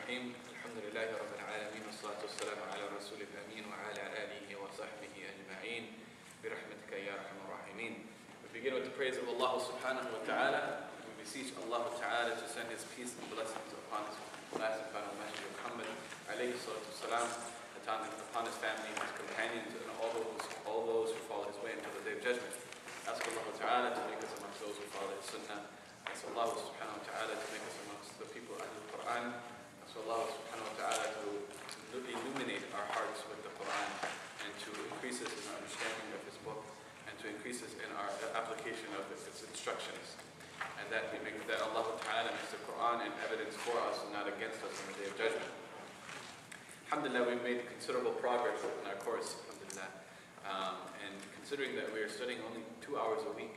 الرحيم الحمد لله رب العالمين والصلاة والسلام على رسول الأمين وعلى آله وصحبه أجمعين برحمتك يا أرحم الراحمين. We begin with the praise of Allah subhanahu wa ta'ala. We beseech Allah ta'ala to send His peace and blessings upon His last and final messenger Muhammad alayhi salatu wasalam, upon his family and his companions and all those who follow his way until the day of judgment. Ask Allah ta'ala to make us amongst those who follow His sunnah. Ask Allah subhanahu wa ta'ala to make us amongst the people of the Quran. Ask Allah subhanahu wa ta'ala to illuminate our hearts with the Quran and to increase us in our understanding of His book and to increase us in our application of its instructions. And that Allah ta'ala makes the Quran an evidence for us and not against us on the day of judgment. Alhamdulillah, we've made considerable progress in our course, alhamdulillah. And considering that we are studying only 2 hours a week,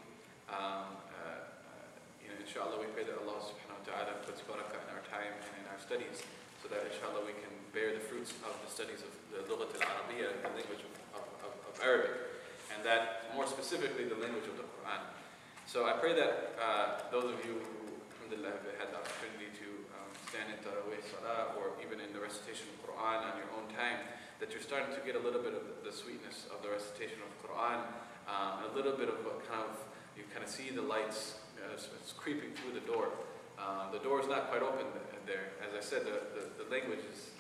inshallah, we pray that Allah subhanahu wa ta'ala puts barakah in our time and in our studies, so that inshallah we can bear the fruits of the studies of the Lughat al-Arabiyyah, the language of Arabic, and that more specifically the language of the Quran. So I pray that those of you who, alhamdulillah, have had the opportunity to stand in Taraweeh Salah or even in the recitation of Quran on your own time, that you're starting to get a little bit of the sweetness of the recitation of Quran, a little bit of you kind of see the lights. It's creeping through the door. The door is not quite open there. As I said, the language is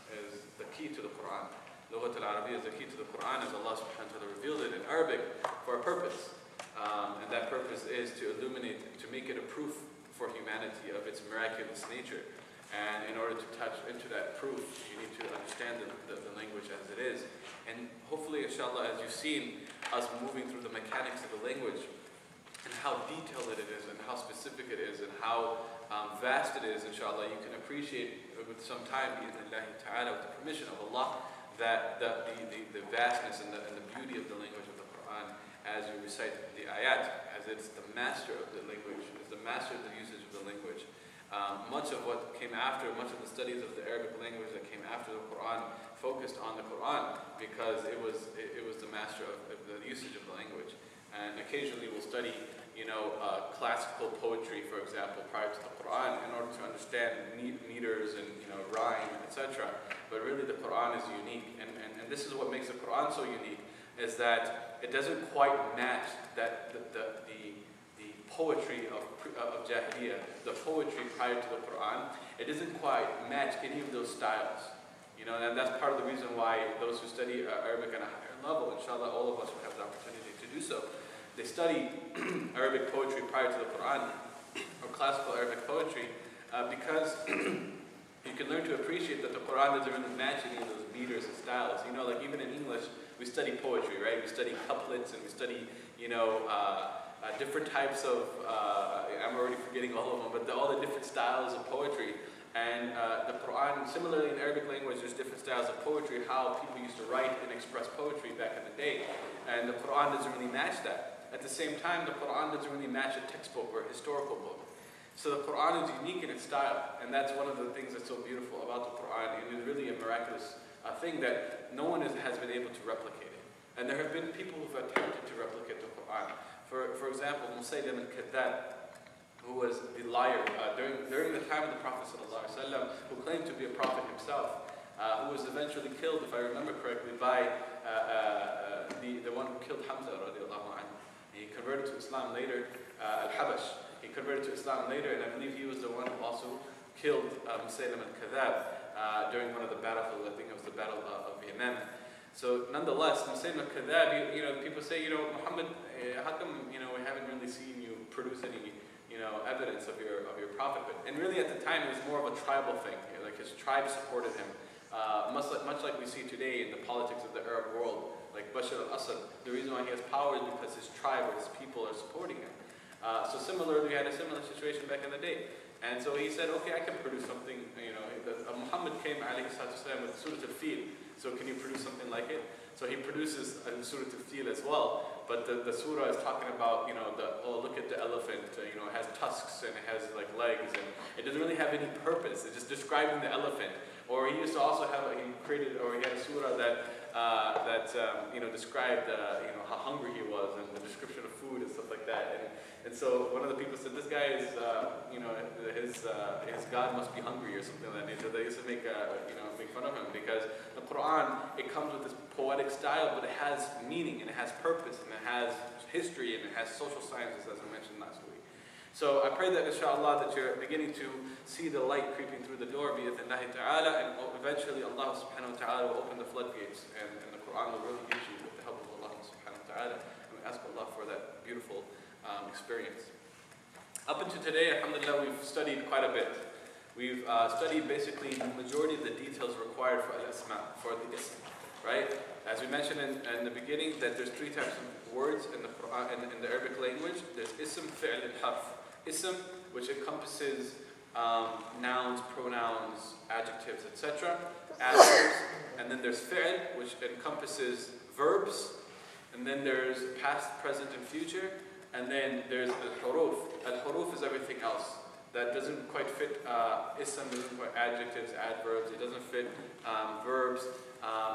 the key to the Quran. Lughat al-Arabiyyah is the key to the Quran, as Allah subhanahu wa ta'ala revealed it in Arabic for a purpose. And that purpose is to illuminate, to make it a proof for humanity of its miraculous nature. And in order to touch into that proof, you need to understand the language as it is. And hopefully, inshallah, as you've seen us moving through the mechanics of the language, and how detailed it is, and how specific it is, and how vast it is, inshallah, you can appreciate with some time, bi'idhnillahi ta'ala, with the permission of Allah, that the vastness and the beauty of the language of the Quran as you recite the ayat, as it's the master of the language, it's the master of the usage of the language. Much of what came after, much of the studies of the Arabic language that came after the Quran focused on the Quran because it was the master of the usage of the language. And occasionally we'll study, classical poetry, for example, prior to the Quran, in order to understand meters and rhyme, etc. But really, the Quran is unique, and this is what makes the Quran so unique, is that it doesn't quite match the poetry of Jahiliyyah, the poetry prior to the Quran. It doesn't quite match any of those styles, and that's part of the reason why those who study Arabic at a higher level, inshallah, all of us will have the opportunity to do so. They study Arabic poetry prior to the Quran, or classical Arabic poetry, because you can learn to appreciate that the Quran doesn't really match any of those meters and styles. Like even in English, we study poetry, right? We study couplets and we study, different types of, I'm already forgetting all of them, but all the different styles of poetry. And the Quran, similarly in Arabic language, there's different styles of poetry, how people used to write and express poetry back in the day. And the Quran doesn't really match that. At the same time, the Quran doesn't really match a textbook or a historical book. So the Quran is unique in its style, and that's one of the things that's so beautiful about the Quran. It is really a miraculous thing that no one has been able to replicate it. And there have been people who've attempted to replicate the Quran. For example, Musaylim al-Kadhab, who was the liar during the time of the Prophet ﷺ, who claimed to be a prophet himself, who was eventually killed, if I remember correctly, by the one who killed Hamza radiallahu anhu. He converted to Islam later, Al-Habash. He converted to Islam later, and I believe he was the one who also killed Musaylim al-Kadhab during one of the battlefields. I think it was the Battle of Yemen. So nonetheless, Musaylim al-Kadhab, people say, Muhammad, how come, we haven't really seen you produce any, evidence of your prophethood? And really at the time, it was more of a tribal thing. Like his tribe supported him. Much like we see today in the politics of the Arab world, like Bashar al-Assad, the reason why he has power is because his tribe or his people are supporting him. So similarly, we had a similar situation back in the day. And so he said, okay, I can produce something, Muhammad came, alayhi salatu wasalam, with Surah Al-Fil, so can you produce something like it? So he produces Surah Al-Fil as well, but the surah is talking about, look at the elephant, it has tusks and it has like legs, and it doesn't really have any purpose. It's just describing the elephant. Or he used to also have, he had a surah that described how hungry he was and the description of food and stuff like that. And so one of the people said, this guy is his God must be hungry or something like that nature. They used to make fun of him because the Quran, it comes with this poetic style, but it has meaning and it has purpose and it has history and it has social sciences, as I mentioned last week. So I pray that inshallah that you're beginning to see the light creeping through the door bi'idhnillahi ta'ala, and eventually Allah subhanahu wa ta'ala will open the floodgates and the Quran will really hit you with the help of Allah subhanahu wa ta'ala. And we ask Allah for that beautiful experience. Up until today, alhamdulillah, we've studied quite a bit. We've studied basically the majority of the details required for al-asma, for the ism, right? As we mentioned in the beginning, that there's 3 types of words in the Quran, in the Arabic language. There's ism, fi'l, and harf. Ism, which encompasses nouns, pronouns, adjectives, etc. Adverbs. And then there's fi'l, which encompasses verbs. And then there's past, present, and future. And then there's al-huruf. Al-huruf is everything else. That doesn't quite fit ism, doesn't quite adjectives, adverbs, it doesn't fit verbs.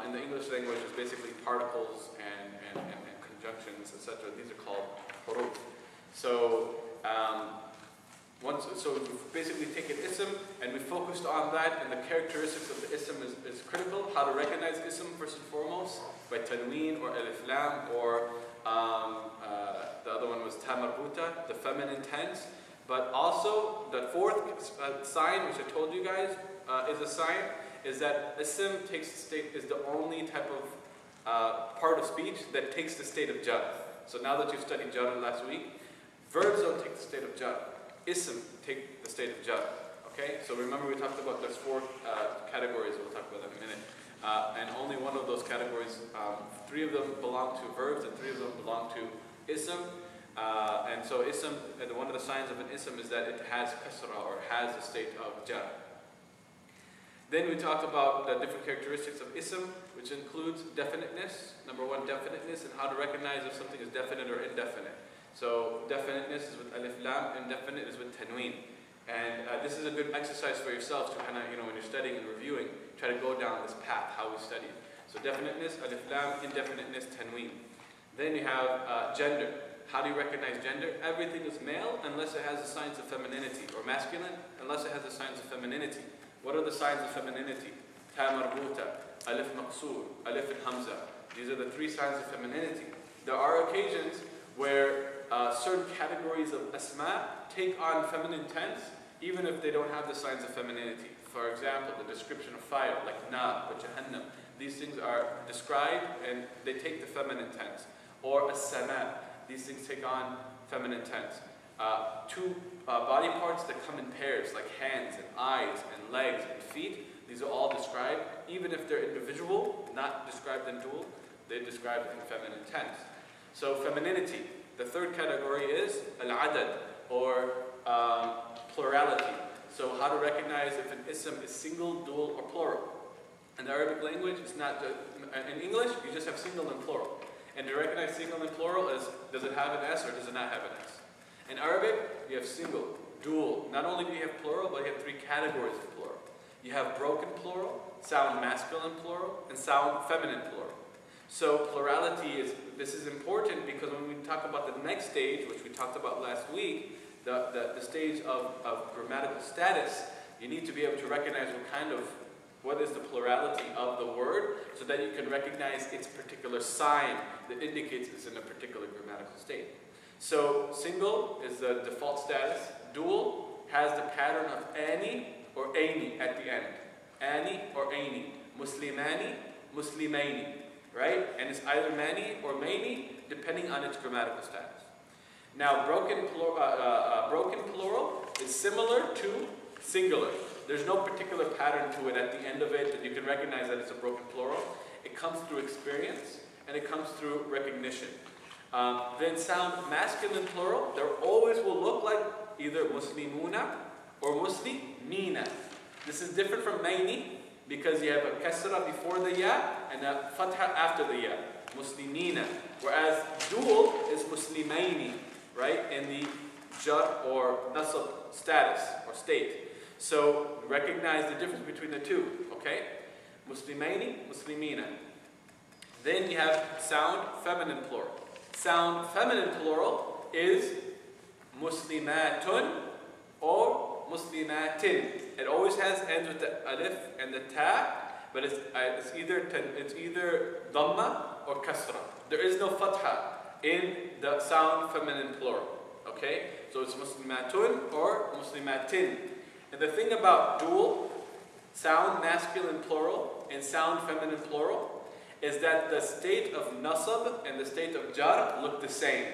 In the English language, it's basically particles and conjunctions, etc. These are called huruf. So, we've basically taken ism and we focused on that, and the characteristics of the ism is critical. How to recognize ism first and foremost, by tanween or alif lam, or the other one was ta marbuta, the feminine tense. But also, the 4th sign, which I told you guys, is a sign, is that ism takes the state, is the only type of part of speech that takes the state of jar. So now that you've studied jar last week, verbs don't take the state of jar. Ism take the state of jar. Okay? So remember we talked about there's 4 categories, we'll talk about that in a minute. And only one of those categories, 3 of them belong to verbs and 3 of them belong to ism. And so ism, one of the signs of an ism is that it has kasra, or has a state of jar. Then we talked about the different characteristics of ism, which includes definiteness. Number 1, definiteness, and how to recognize if something is definite or indefinite. So definiteness is with alif lam, indefinite is with tanween. And this is a good exercise for yourselves to kind of, when you're studying and reviewing, try to go down this path, how we study. So definiteness, alif lam, indefiniteness, tanween. Then you have gender. How do you recognize gender? Everything is male unless it has the signs of femininity, or masculine unless it has the signs of femininity. What are the signs of femininity? Ta marbuta, alif maqsoor, alif and hamza. These are the 3 signs of femininity. There are occasions where certain categories of asma take on feminine tense, even if they don't have the signs of femininity. For example, the description of fire, like nar or jahannam. These things are described and they take the feminine tense. Or as-sama. These things take on feminine tense. 2 body parts that come in pairs, like hands and eyes and legs and feet. These are all described, even if they're individual, not described in dual, they're described in feminine tense. So femininity. The 3rd category is al-adad, or plurality. So how to recognize if an ism is single, dual, or plural. In the Arabic language, it's not, in English, you just have single and plural. And to recognize single and plural is, does it have an S or does it not have an S? In Arabic, you have single, dual. Not only do you have plural, but you have 3 categories of plural. You have broken plural, sound masculine plural, and sound feminine plural. So plurality this is important because when we talk about the next stage, which we talked about last week, the stage of grammatical status, you need to be able to recognize what is the plurality of the word, so that you can recognize its particular sign that indicates it's in a particular grammatical state. So single is the default status. Dual has the pattern of ani or aini at the end. Ani or aini. Muslimani, muslimaini. Right? And it's either mani or maini, depending on its grammatical status. Now, broken plural is similar to singular. There's no particular pattern to it at the end of it that you can recognize that it's a broken plural. It comes through experience, and it comes through recognition. Then sound masculine plural, there always will look like either muslimuna or muslimina. This is different from maini, because you have a kasra before the ya and a fatha after the ya. Muslimina. Whereas dual is muslimaini, right? In the jar or nasab status or state. So recognize the difference between the 2, okay? Muslimaini, muslimina. Then you have sound feminine plural. Sound feminine plural is muslimatun or muslimatin. It always ends with the alif and the ta, but it's either dhamma or kasra. There is no fatha in the sound feminine plural. Okay? So it's muslimatun or muslimatin. And the thing about dual, sound masculine plural and sound feminine plural, is that the state of nasab and the state of jar look the same.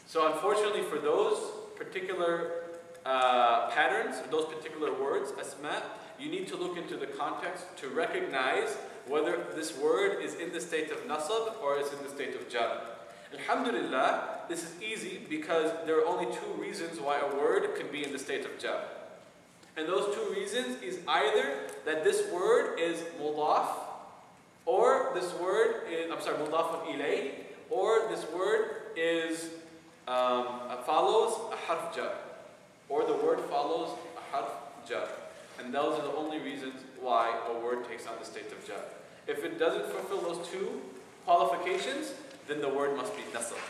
So unfortunately for those particular patterns, those particular words, asma, you need to look into the context to recognize whether this word is in the state of nasab or is in the state of jar. Alhamdulillah, this is easy because there are only two reasons why a word can be in the state of jar. And those two reasons is either that this word is mudaf, or this word is, mudafun ilay, or this word is follows a harf jar, or the word follows a harf jar. And those are the only reasons why a word takes on the state of jar. If it doesn't fulfill those two qualifications, then the word must be nasab.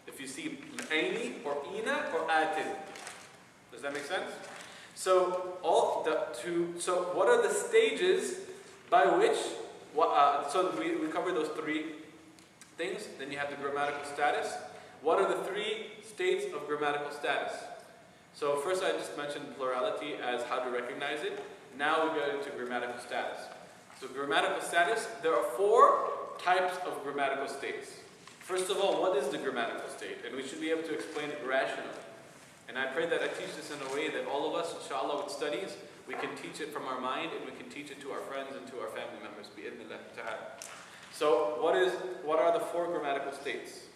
If you see aini or ina or atin. Does that make sense? So what are the stages by which so we covered those three things. Then you have the grammatical status. What are the three states of grammatical status? So first I just mentioned plurality as how to recognize it. Now we go into grammatical status. So grammatical status, there are 4 types of grammatical states. First of all, what is the grammatical state? And we should be able to explain it rationally. And I pray that I teach this in a way that all of us, inshallah, with studies, we can teach it from our mind and we can teach it to our friends and to our family members. Bi-idhnillah ta'ala. So what are the 4 grammatical states?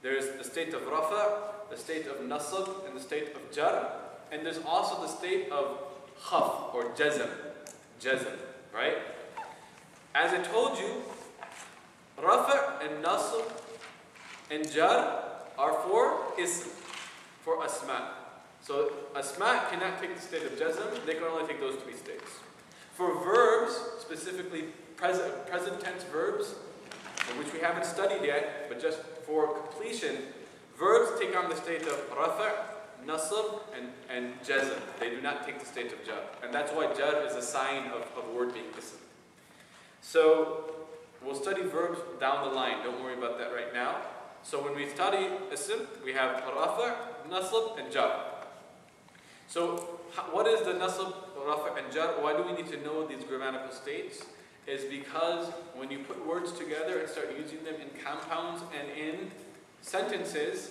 There's the state of rafa, the state of nasab, and the state of jar. And there's also the state of khaf or jazm. Jazm, right? As I told you, rafa and nasab and jar are for ism, for asma. So asma cannot take the state of jazm, they can only take those 3 states. For verbs, specifically present tense verbs, which we haven't studied yet, but just for completion, verbs take on the state of rafa', nasab, and jazm. They do not take the state of jar. And that's why jar is a sign of a word being ism. So we'll study verbs down the line, don't worry about that right now. So when we study ism, we have rafa', nasab, and jar. So what is the nasab, rafa', and jar? Why do we need to know these grammatical states? Is because when you put words together and start using them in compounds and in sentences,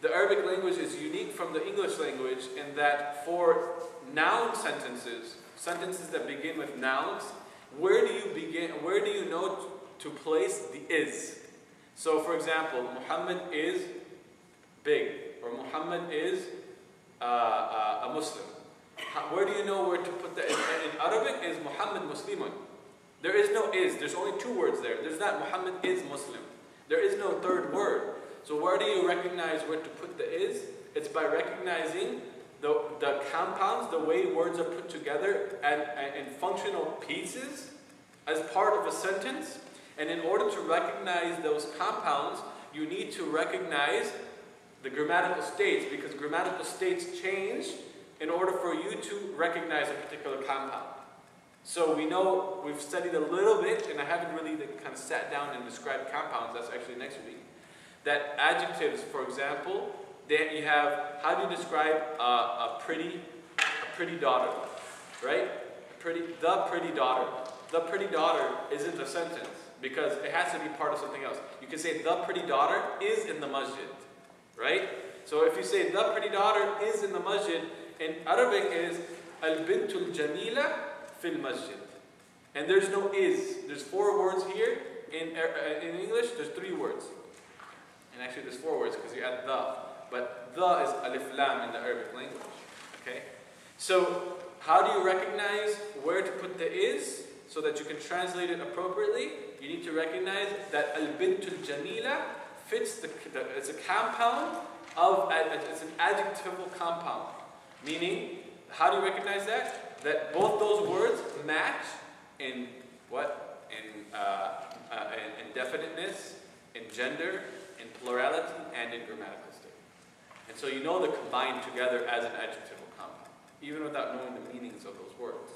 the Arabic language is unique from the English language in that for noun sentences, sentences that begin with nouns, where do you begin? Where do you know to place the is? So, for example, Muhammad is big, or Muhammad is a Muslim. Where do you know where to put that? In Arabic is Muhammad Muslimun. There is no is. There's only 2 words there. There's not Muhammad is Muslim. There is no third word. So where do you recognize where to put the is? It's by recognizing the compounds, the way words are put together and in functional pieces as part of a sentence. And in order to recognize those compounds, you need to recognize the grammatical states, because grammatical states change in order for you to recognize a particular compound. So we know, we've studied a little bit, and I haven't really kind of sat down and described compounds, that's actually next week, that adjectives, for example, that you have, how do you describe a pretty daughter, right? The pretty daughter. The pretty daughter isn't a sentence, because it has to be part of something else. You can say the pretty daughter is in the masjid, right? So if you say the pretty daughter is in the masjid, in Arabic is al-bintul jamila fil masjid. And there's no is. There's 4 words here. In English, there's 3 words. And actually there's 4 words because you add the. But the is alif lam in the Arabic language. Okay? So how do you recognize where to put the is so that you can translate it appropriately? You need to recognize that al-bintul jamila fits it's a compound of, it's an adjectival compound. Meaning, how do you recognize that? That both those words match in what? In in definiteness, in gender, in plurality, and in grammatical state. And so you know they're combined together as an adjectival compound, even without knowing the meanings of those words.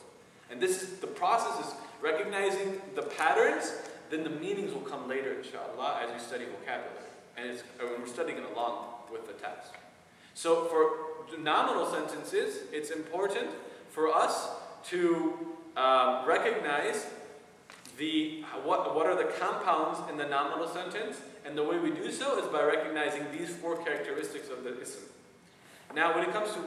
And this is the process is recognizing the patterns, then the meanings will come later, inshallah, as you study vocabulary. And we're studying it along with the text. So for nominal sentences, it's important for us to recognize what are the compounds in the nominal sentence, and the way we do so is by recognizing these 4 characteristics of the ism. Now when it comes to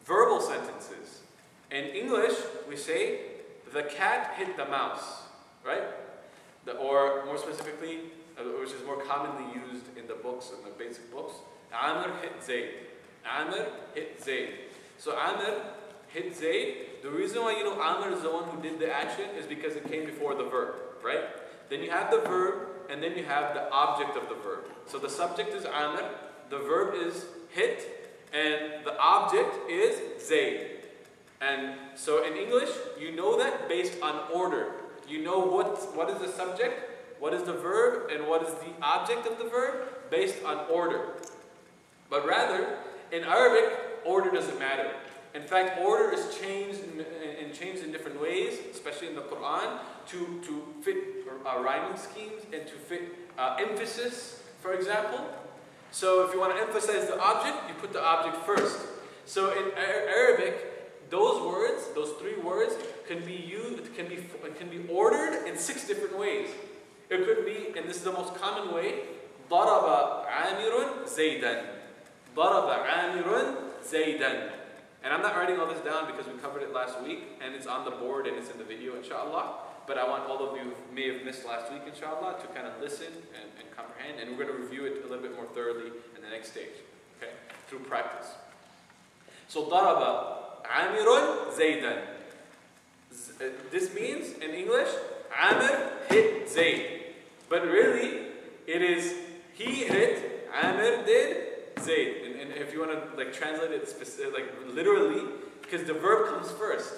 verbal sentences, in English we say, the cat hit the mouse, right? Or more specifically, which is more commonly used in the books, in the basic books, Amr hit Zayd. Amr hit Zayd. So Amr hit Zayd. The reason why you know Amr is the one who did the action is because it came before the verb, right? Then you have the verb, and then you have the object of the verb. So the subject is Amr, the verb is hit, and the object is Zayd. And so in English, you know that based on order. You know what is the subject, what is the verb, and what is the object of the verb based on order. But rather, in Arabic, order doesn't matter. In fact, order is changed in different ways, especially in the Quran, to fit rhyming schemes and to fit emphasis, for example. So if you want to emphasize the object, you put the object first. So in Arabic, those words, those 3 words, can be ordered in 6 different ways. It could be, and this is the most common way, ضرب عامر زيدا. ضرب عامر زيدا. And I'm not writing all this down because we covered it last week, and it's on the board and it's in the video, inshallah. But I want all of you who may have missed last week, inshallah, to kind of listen and comprehend. And we're going to review it a little bit more thoroughly in the next stage, okay, through practice. So, ضرب عامر زيدا. This means, in English, Amr hit Zayd. But really, it is he hit, Amr did, Zayd. And if you want to translate it literally, because the verb comes first.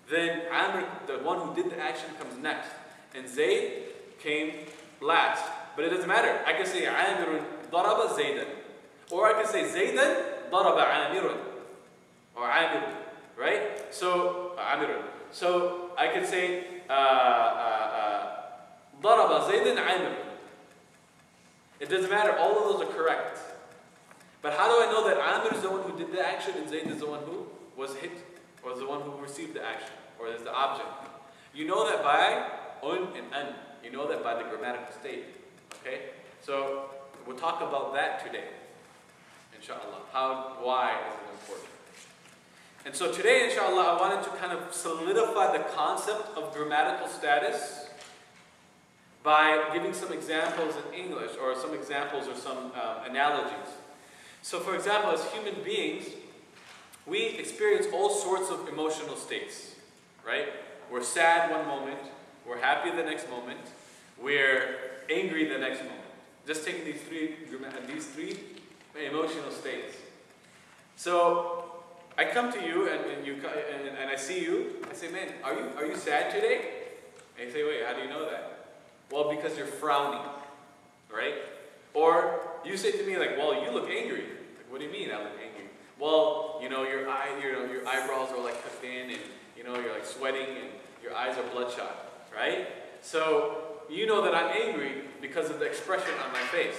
Then Amr, the one who did the action, comes next. And Zayd came last. But it doesn't matter. I can say Amr ضرب زيدا. Or I can say Zaydan ضرب عامر. Or Amir. Right? So, Amir. So I could say ضرب زيد عامر. It doesn't matter, all of those are correct. But how do I know that Amir is the one who did the action and Zayd is the one who was hit, or is the one who received the action, or is the object? You know that by un and an. You know that by the grammatical state. Okay? So we'll talk about that today, inshallah. Why is it important? And so today, inshallah, I wanted to kind of solidify the concept of grammatical status by giving some examples in English, or some examples or some analogies. So for example, as human beings, we experience all sorts of emotional states, right? We're sad one moment, we're happy the next moment, we're angry the next moment. Just taking these three emotional states. So I come to you and I see you. I say, man, are you sad today? And you say, wait, how do you know that? Well, because you're frowning, right? Or you say to me like, well, you look angry. Like, what do you mean I look angry? Well, you know, your eyebrows are like tucked in, and you know, you're like sweating, and your eyes are bloodshot, right? So you know that I'm angry because of the expression on my face.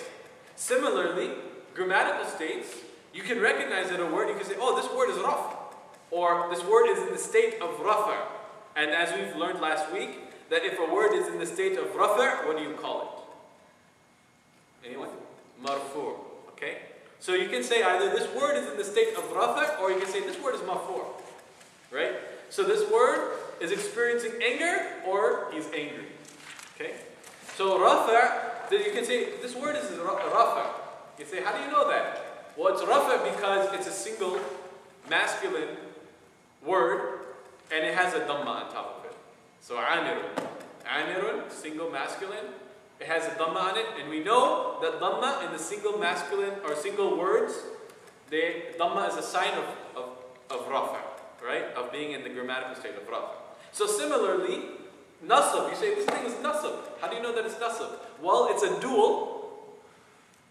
Similarly, grammatical states. You can recognize that a word, you can say, oh, this word is raf. Or this word is in the state of rafa. And as we've learned last week, that if a word is in the state of rafa, what do you call it? Anyone? Marfu. Okay? So you can say either this word is in the state of rafa, or you can say this word is marfu. Right? So this word is experiencing anger, or he's angry. Okay? So rafa, you can say this word is rafa. You say, how do you know that? Well, it's rafa because it's a single masculine word and it has a dhamma on top of it. So amirun. Amirun, single masculine, it has a dhamma on it, and we know that dhamma in the single masculine or single words, dhamma is a sign of rafa, right? Of being in the grammatical state of rafa. So similarly, Nasab, you say this thing is nasab. How do you know that it's nasab? Well, it's a dual,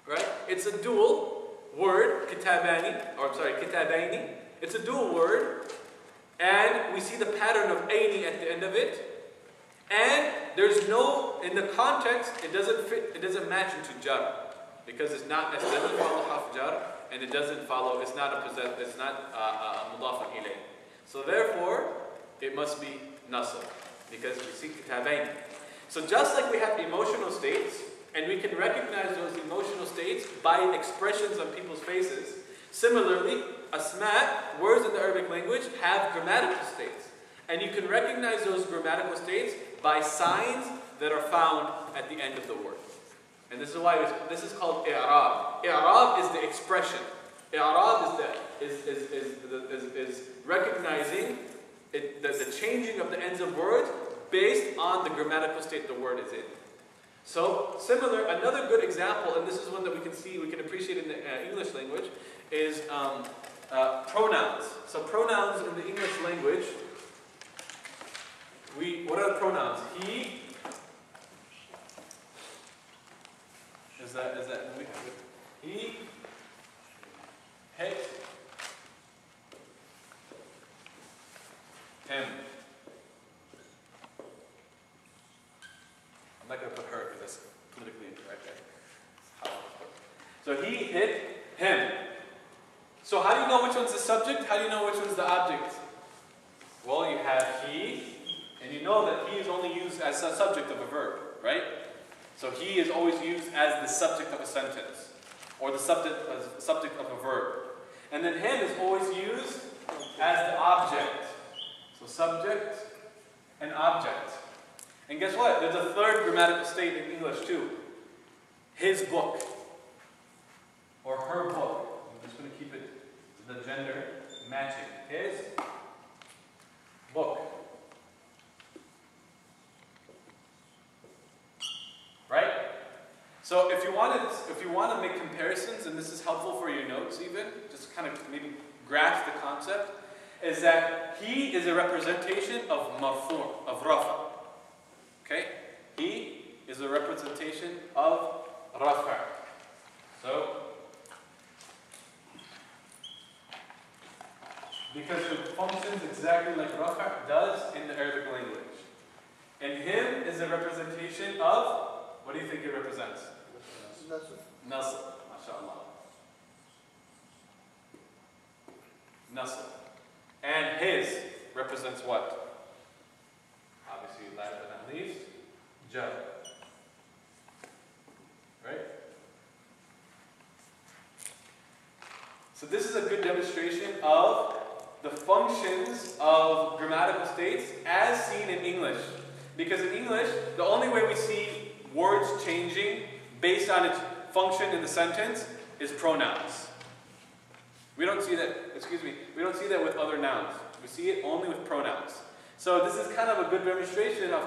right? It's a dual word, kitabani, or I'm sorry, kitabaini. It's a dual word, and we see the pattern of aini at the end of it. And there's no, in the context, it doesn't fit, it doesn't match into jar. Because it doesn't follow harf jar, and it doesn't follow, it's not mudaf ilayh. So therefore, it must be nasab, because we see kitabain. So just like we have emotional states, and we can recognize those emotional states by expressions on people's faces, similarly, asma, words in the Arabic language, have grammatical states. And you can recognize those grammatical states by signs that are found at the end of the word. And this is why this is called i'rab. I'rab is the expression. I'rab is recognizing the changing of the ends of words based on the grammatical state the word is in. So similar, another good example, and this is one that we can appreciate in the English language, is pronouns. So pronouns in the English language, what are the pronouns? He. Is that he, it, him. I'm not going to put her because that's politically incorrect. So he, it, him. So how do you know which one's the subject? How do you know which one's the object? Well, you have he, and you know that he is only used as a subject of a verb, right? So he is always used as the subject of a sentence, or the subject of a verb. And then him is always used as the object. So subject and object. And guess what? There's a third grammatical state in English too. His book. Or her book. I'm just going to keep it the gender matching. His book. Right? So if you want to make comparisons, and this is helpful for your notes even, just kind of maybe grasp the concept, is that he is a representation of marfu', of rafa. Okay? He is a representation of rafa. So, because it functions exactly like rafa does in the Arabic language. And him is a representation of, what do you think it represents? Nasab. Nasab, mashallah. Nasab. And his represents what? Obviously, last but not least, jar. Right? So this is a good demonstration of the functions of grammatical states as seen in English. Because in English, the only way we see words changing based on its function in the sentence is pronouns. We don't see that, we don't see that with other nouns. We see it only with pronouns. So this is kind of a good demonstration of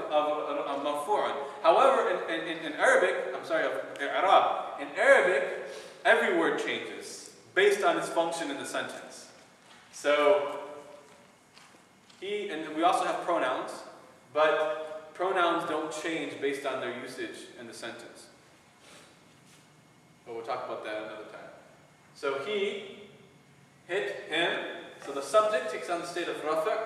marfu'an. However, in Arabic, of i'rab, in Arabic, every word changes based on its function in the sentence. So, and we also have pronouns, but pronouns don't change based on their usage in the sentence. But we'll talk about that another time. So he, hit, him. So the subject takes on the state of rafa'.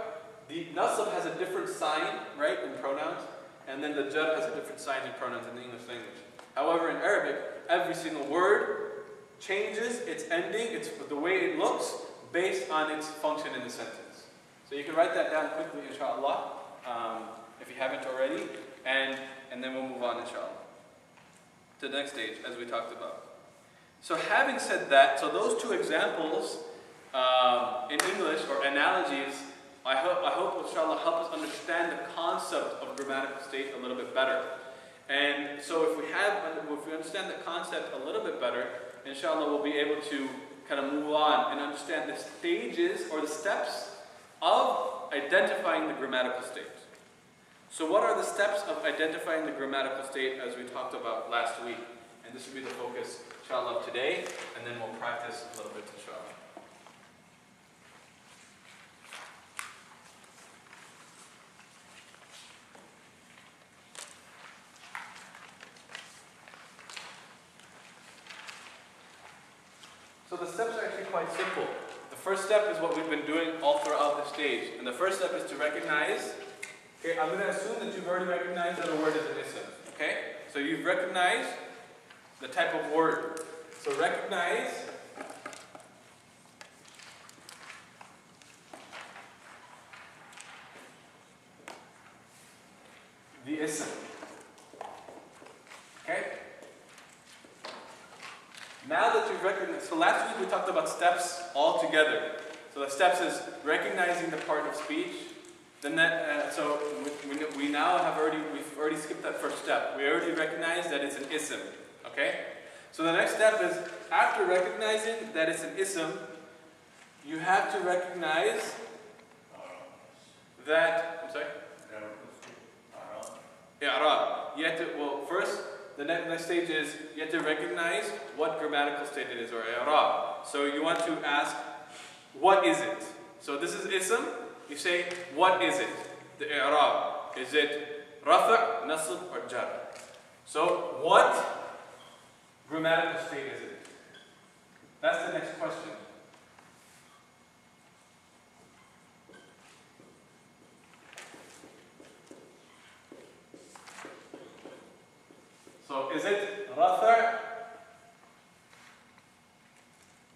The nasab has a different sign, right, in pronouns. And then the jar has a different sign in pronouns in the English language. However, in Arabic, every single word changes its ending, the way it looks, based on its function in the sentence. So you can write that down quickly, inshallah, if you haven't already. And then we'll move on, inshallah, to the next stage, as we talked about. So having said that, so those two examples in English, or analogies, I hope, inshallah, help us understand the concept of grammatical state a little bit better. And so if we understand the concept a little bit better, inshallah, we'll be able to kind of move on and understand the stages or the steps of identifying the grammatical state. So what are the steps of identifying the grammatical state as we talked about last week? And this will be the focus, inshallah, of today, and then we'll practice a little bit, inshallah. So the steps are actually quite simple. The first step is what we've been doing all throughout the stage. And the first step is to recognize, okay, I'm going to assume that you've already recognized that a word is an ism. Okay? So you've recognized the type of word. So recognize the ism. Okay? Now that you've recognized, so last week we talked about steps all together. So the steps is recognizing the part of speech. Then that, so we now have we've already skipped that first step. We already recognize that it's an ism. Okay? So the next step is, after recognizing that it's an ism, you have to recognize that, I'm sorry? I'rab. You have to, well, first, the next stage is, you have to recognize what grammatical state it is, or i'rab. So you want to ask, what is it? So this is ism. You say, what is it? The i'rab. Is it rafa', nasb, or jar? So what grammatical state is it? That's the next question. So is it rafa',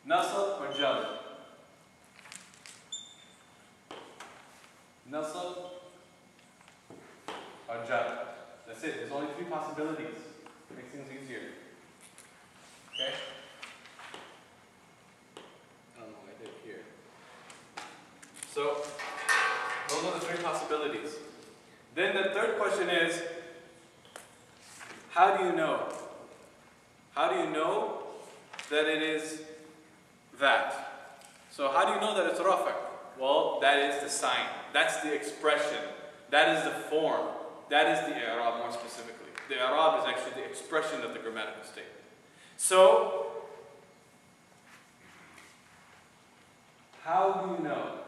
nasb, or jar? Nasb or jar. That's it. There's only 3 possibilities. Makes things easier. Okay? I don't know what I did here. So those are the 3 possibilities. Then the third question is, how do you know? How do you know that it is that? So how do you know that it's rafa'? Well, that is the sign. That's the expression. That is the form. That is the i'rab more specifically. The i'rab is actually the expression of the grammatical state. So, how do you know?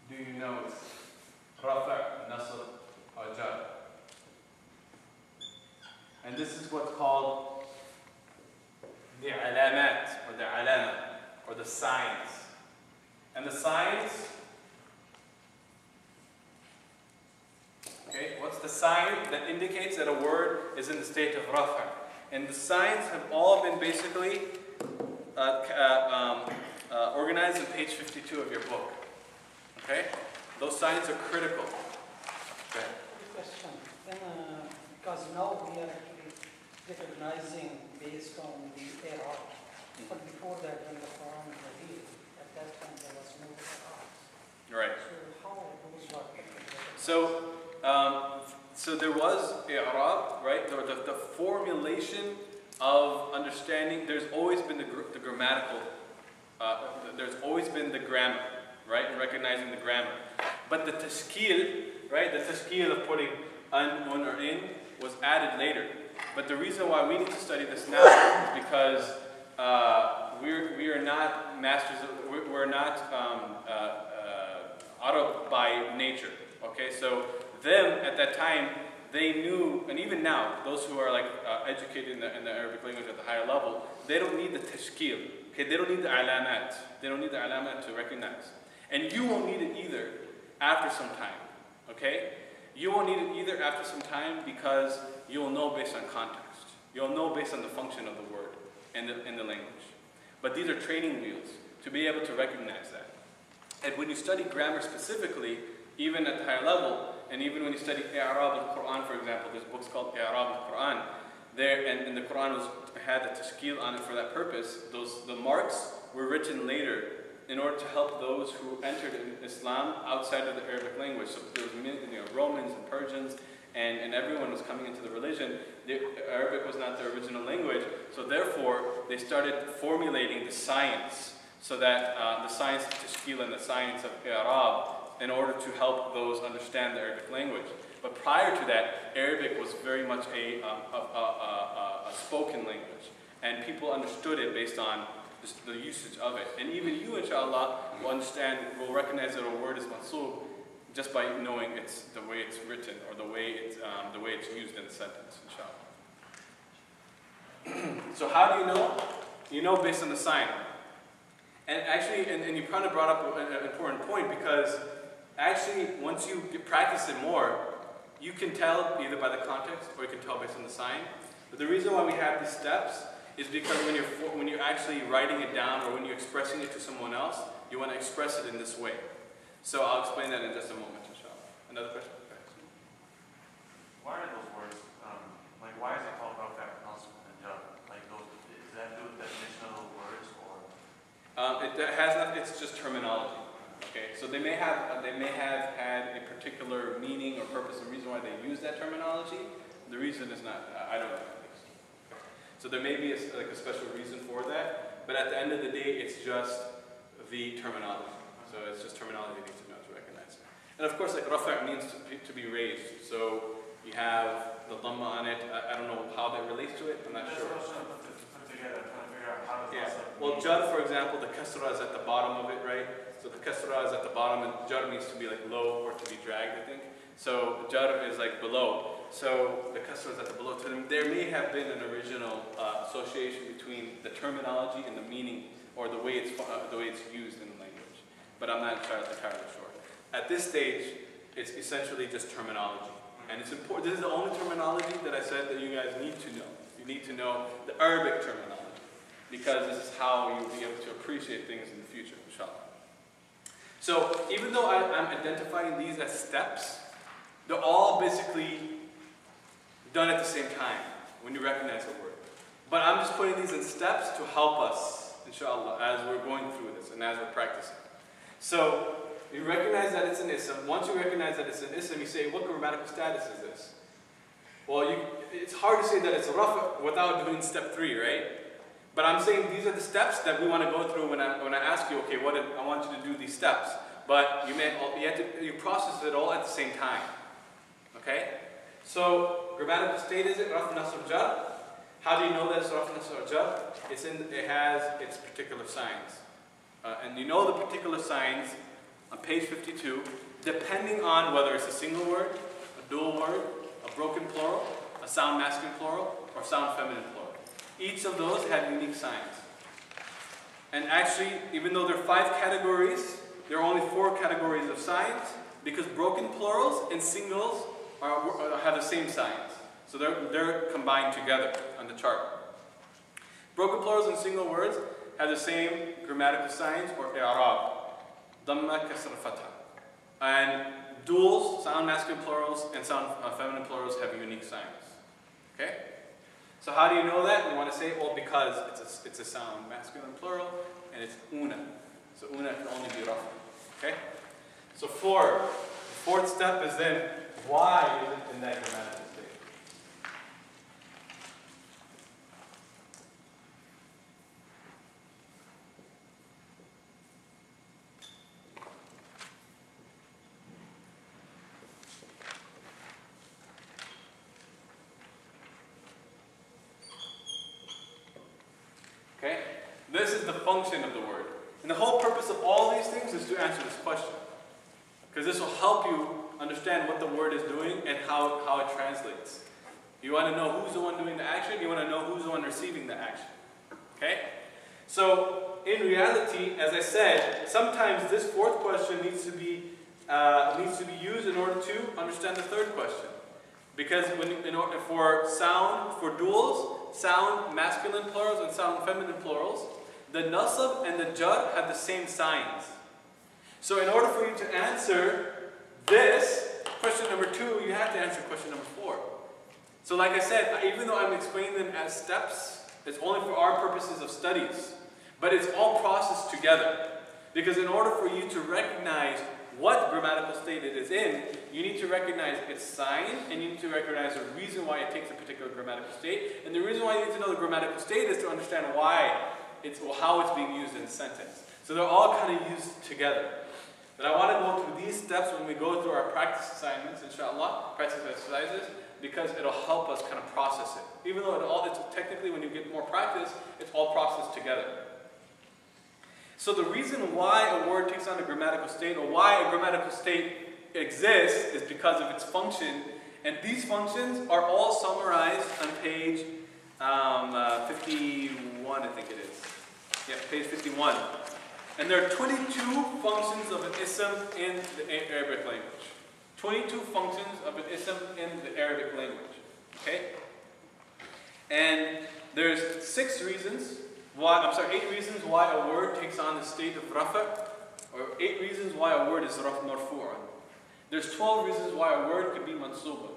Do you know it's rafa', nasb, or jar? And this is what's called the alamat, or the alama, or the signs. And the signs, okay, what's the sign that indicates that a word is in the state of rafa'? And the signs have all been basically organized on page 52 of your book. Okay? Those signs are critical. Okay. Question. Then, because now we are actually recognizing based on the i'rab. But before that, when the Quran was revealed, at that time there was no i'rab. Right. So how those work? So there was i'rab, right? The formulation of understanding. There's always been the grammatical. There's always been the grammar, right? And recognizing the grammar. But the tashkil, right? The tashkil of putting an, un, or in was added later. But the reason why we need to study this now is because we are not masters. We're not Arab by nature. Okay, so them at that time, they knew, and even now, those who are like educated in the Arabic language at the higher level, they don't need the tashkil. Okay, they don't need the alamat. They don't need the alamat to recognize. And you won't need it either after some time. Okay, you won't need it either after some time because you'll know based on context. You'll know based on the function of the word in the language. But these are training wheels to be able to recognize that. And when you study grammar specifically, even at the higher level, and even when you study i'rab al-Quran, for example, there's books called i'rab al-Quran. There, and the Quran had the tashkil on it for that purpose. The marks were written later in order to help those who entered Islam outside of the Arabic language. So there was Romans and Persians, and everyone was coming into the religion. Arabic was not their original language, so therefore they started formulating the science, so that the science of tashkil and the science of i'rab, in order to help those understand the Arabic language. But prior to that, Arabic was very much a spoken language, and people understood it based on the usage of it. And even you, inshallah, will recognize that a word is mansub just by knowing it's the way it's written, or the way it's used in the sentence, inshallah. So how do you know? You know based on the sign. And actually, and you kind of brought up an important point, because actually once you practice it more, you can tell either by the context or you can tell based on the sign. But the reason why we have these steps is because when you're actually writing it down or when you're expressing it to someone else, you want to express it in this way. So I'll explain that in just a moment, inshallah. Another question? Okay. Why are those words, like why is it called Rafa, Nasb, and Jar? Like those, is that do with the definition of those words, or? It has not, it's just terminology. Okay, so they may have had a particular meaning or purpose and reason why they use that terminology. The reason is not, I don't know. So there may be a special reason for that, but at the end of the day, it's just the terminology. So it's just terminology you need to know to recognize it. And of course, like rafa' means to be raised. So you have the dhamma on it. I don't know how that relates to it. I'm not sure. That's what I'm trying to put together. I'm trying to figure out how does Yeah. Well, jar, for example, the kasra is at the bottom of it, right? So the kasra is at the bottom, and jar means to be like low or to be dragged, I think. So jar is like below. So the kasra is at the below. So there may have been an original association between the terminology and the meaning, or the way it's used in the language. But I'm not entirely sure. At this stage, it's essentially just terminology. And it's important. This is the only terminology that I said that you guys need to know. You need to know the Arabic terminology, because this is how you'll be able to appreciate things in the future, inshallah. So even though I'm identifying these as steps, they're all basically done at the same time when you recognize a word. But I'm just putting these in steps to help us, inshallah, as we're going through this and as we're practicing. So you recognize that it's an ism. Once you recognize that it's an ism, you say, what grammatical status is this? Well, it's hard to say that it's a rafa without doing step 3, right? But I'm saying these are the steps that we want to go through when I ask you, okay, I want you to do these steps. But you process it all at the same time. Okay? So, grammatical state is it? Rafa, nasb, jar. How do you know that it's rafa, nasb, jar? It has its particular signs. And you know the particular signs on page 52, depending on whether it's a single word, a dual word, a broken plural, a sound masculine plural, or sound feminine plural. Each of those have unique signs. And actually, even though there are 5 categories, there are only 4 categories of signs, because broken plurals and singles have the same signs. So they're combined together on the chart. Broken plurals and single words have the same grammatical signs, or i'rab. Dhamma, kasra, fatha. And duals, sound masculine plurals and sound feminine plurals have unique signs. Okay? So how do you know that? You want to say, well, because it's a sound masculine plural and it's una. So una can only be rafa. Okay? So the fourth step is then, why is it in that grammatical state? Okay? This is the function of the word. And the whole purpose of all these things is to answer this question. Because this will help you understand what the word is doing and how it translates. You want to know who's the one doing the action, you want to know who's the one receiving the action. Okay? So, in reality, as I said, sometimes this fourth question needs to be used in order to understand the third question. Because for duals, sound masculine plurals and sound feminine plurals, the nasab and the jar have the same signs. So in order for you to answer this, question number 2, you have to answer question number 4. So like I said, even though I'm explaining them as steps, it's only for our purposes of studies. But it's all processed together. Because in order for you to recognize what grammatical state it is in, you need to recognize its sign, and you need to recognize the reason why it takes a particular grammatical state. And the reason why you need to know the grammatical state is to understand how it's being used in a sentence. So they're all kind of used together. But I want to go through these steps when we go through our practice assignments, inshallah, practice exercises, because it'll help us kind of process it. Even though it's technically, when you get more practice, it's all processed together. So the reason why a word takes on a grammatical state, or why a grammatical state exists, is because of its function. And these functions are all summarized on page 51, I think it is. Yeah, page 51. And there are 22 functions of an ism in the Arabic language. 22 functions of an ism in the Arabic language. Okay? And there's 8 reasons why a word takes on the state of rafa, or 8 reasons why a word is marfu'an. There's 12 reasons why a word could be mansuban.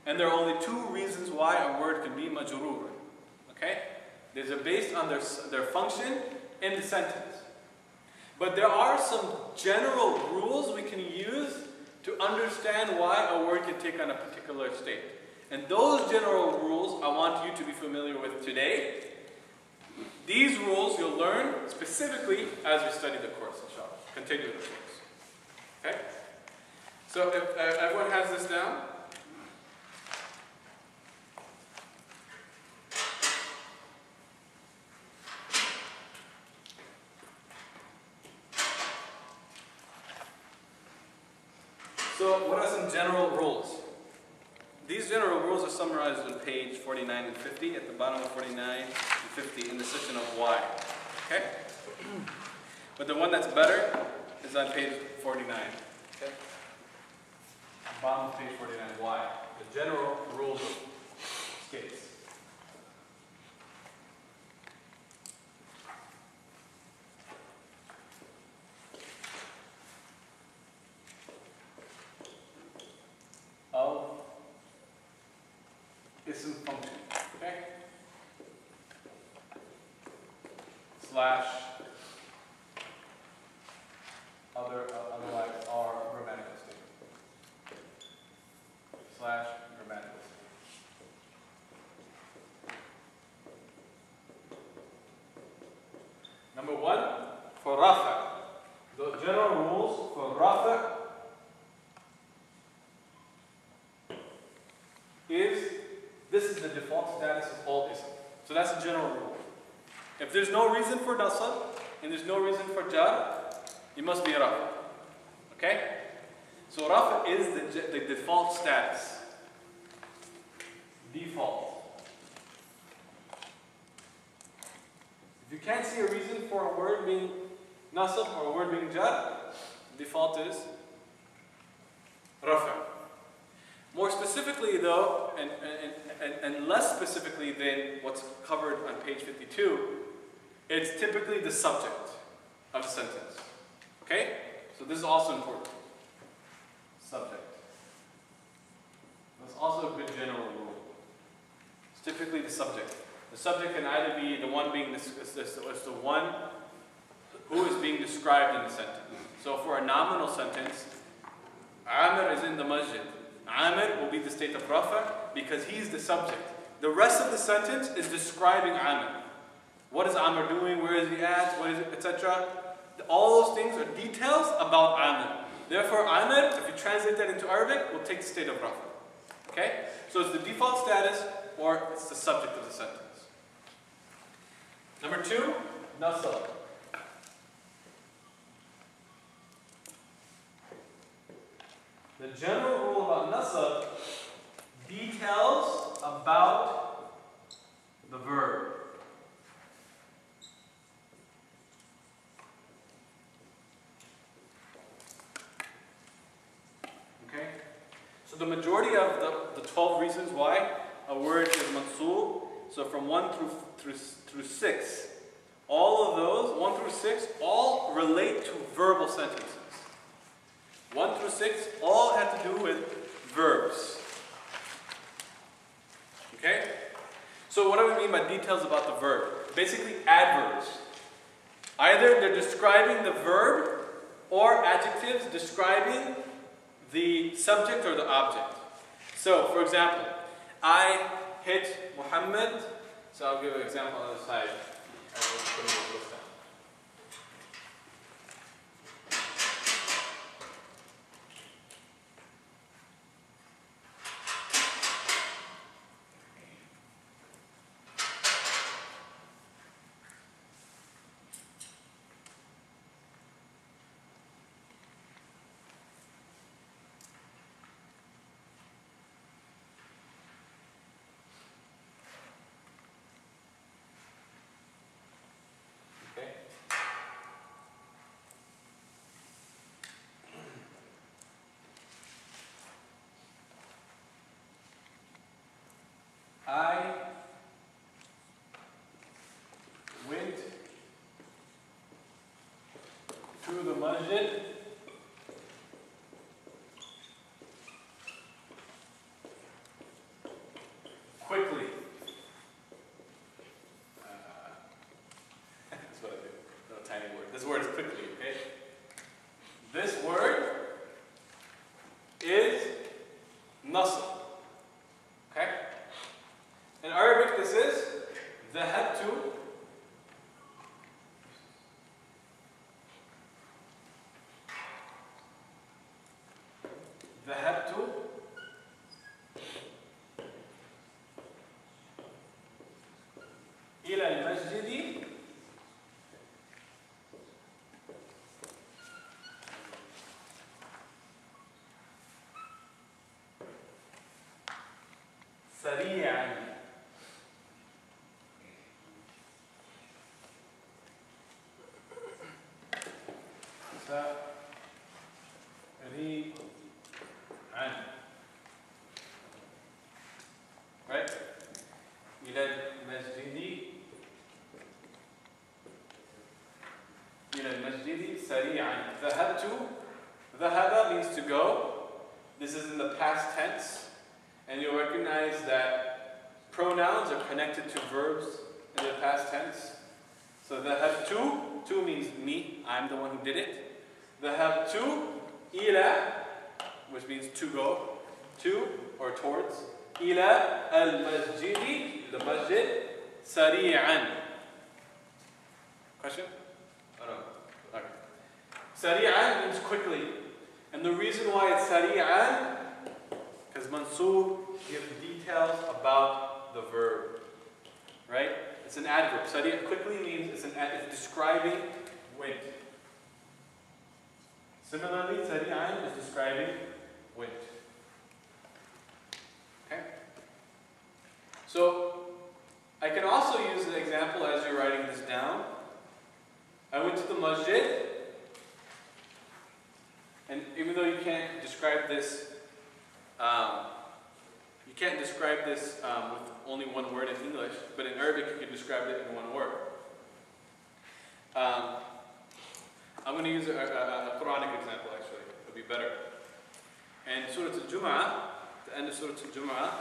And there are only 2 reasons why a word can be majruran. Okay? These are based on their function in the sentence. But there are some general rules we can use to understand why a word can take on a particular state. And those general rules I want you to be familiar with today. These rules you'll learn specifically as we study the course, inshallah. Continue the course. Okay? So if everyone has this down. So what are some general rules? These general rules are summarized on page 49 and 50, at the bottom of 49 and 50 in the section of why. Okay? But the one that's better is on page 49. Okay? Bottom of page 49, why? The general rules of states. Of ism function, okay? Slash otherwise are grammatical statement. Slash grammatical statement. Number 1, for rafa. The general rules for rafa this is the default status of all ism. So that's a general rule. If there's no reason for nasab and there's no reason for jar, you must be rafa. Okay? So rafa is the default status. Default. If you can't see a reason for a word being nasab or a word being jar, default is rafa. More specifically though, and less specifically than what's covered on page 52, it's typically the subject of the sentence. Okay? So this is also important. Subject. That's also a good general rule. It's typically the subject. The subject can either be the one being it's the one who is being described in the sentence. So for a nominal sentence, Amir is in the masjid. Amir will be the state of rafa because he's the subject. The rest of the sentence is describing Amir. What is Amir doing? Where is he at? What is it? Etc. All those things are details about Amir. Therefore, Amir, if you translate that into Arabic, will take the state of rafa. Okay? So it's the default status or it's the subject of the sentence. Number 2, nasab. The general rule about nasab details about the verb. Okay? So the majority of the 12 reasons why a word is mansub, so from 1 through 6, all of those, 1 through 6, all relate to verbal sentences. 1 through 6 all have to do with verbs. Okay? So what do we mean by details about the verb? Basically adverbs. Either they're describing the verb or adjectives describing the subject or the object. So, for example, I hit Muhammad. So I'll give an example on the side. nasl. Okay? In Arabic, this is ذهبت. ذهبت إلى المسجد سريعا. Right? إلى المسجد إلى المسجد سريعا. ذهبت. ذهب means to go. This is in the past tense. And you'll recognize that pronouns are connected to verbs in the past tense. So ذهبت, to means me, I'm the one who did it. ذهبت إلى, which means to go, to or towards. إلى المسجد, the masjid, سريعا. Question? Oh no. Okay. سريعا means quickly. And the reason why it's سريعا, because Mansub gives details about the verb. Right? It's an adverb. Sari' quickly means it's describing wind. Similarly, sari'an is describing wind. Okay? So, I can also use an example as you're writing this down. I went to the masjid, and even though you can't describe this with only one word in English, but in Arabic you can describe it in one word. I'm going to use a Quranic example actually, it'll be better. And Surah Al-Jum'ah, the end of Surah Al-Jum'ah,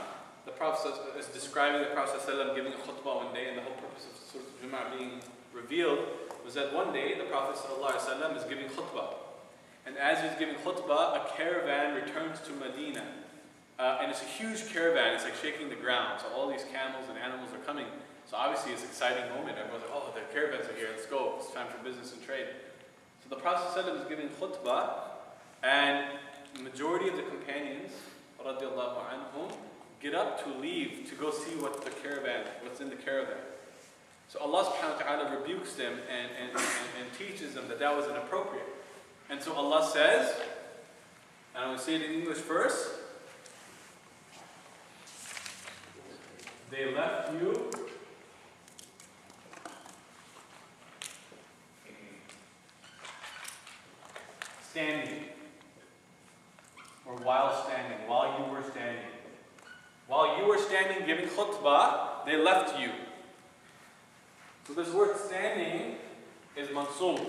the Prophet is describing the Prophet ﷺ giving a khutbah one day, and the whole purpose of Surah Al-Jum'ah being revealed was that one day the Prophet ﷺ is giving khutbah. And as he's giving khutbah, a caravan returns to Medina. And it's a huge caravan, it's like shaking the ground. So all these camels and animals are coming. So obviously it's an exciting moment. Everyone's like, oh, the caravans are here, let's go. It's time for business and trade. So the Prophet ﷺ is giving khutbah, and the majority of the companions, radiallahu anhum, get up to leave to go see what's in the caravan. So Allah subhanahu wa ta'ala rebukes them and teaches them that was inappropriate. And so Allah says, and I'm going to say it in English first, they left you standing, or while you were standing. While you were standing giving khutbah, they left you. So this word standing is mansub,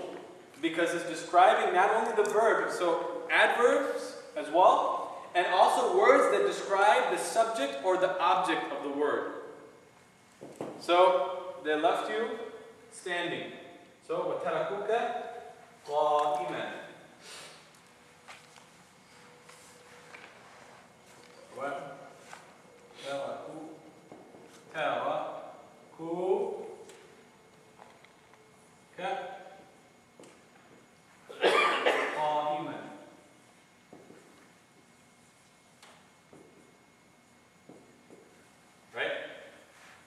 because it's describing not only the verb, so adverbs as well, and also words that describe the subject or the object of the word. So they left you standing. So وَتَرَكُوكَ قَائِمًا.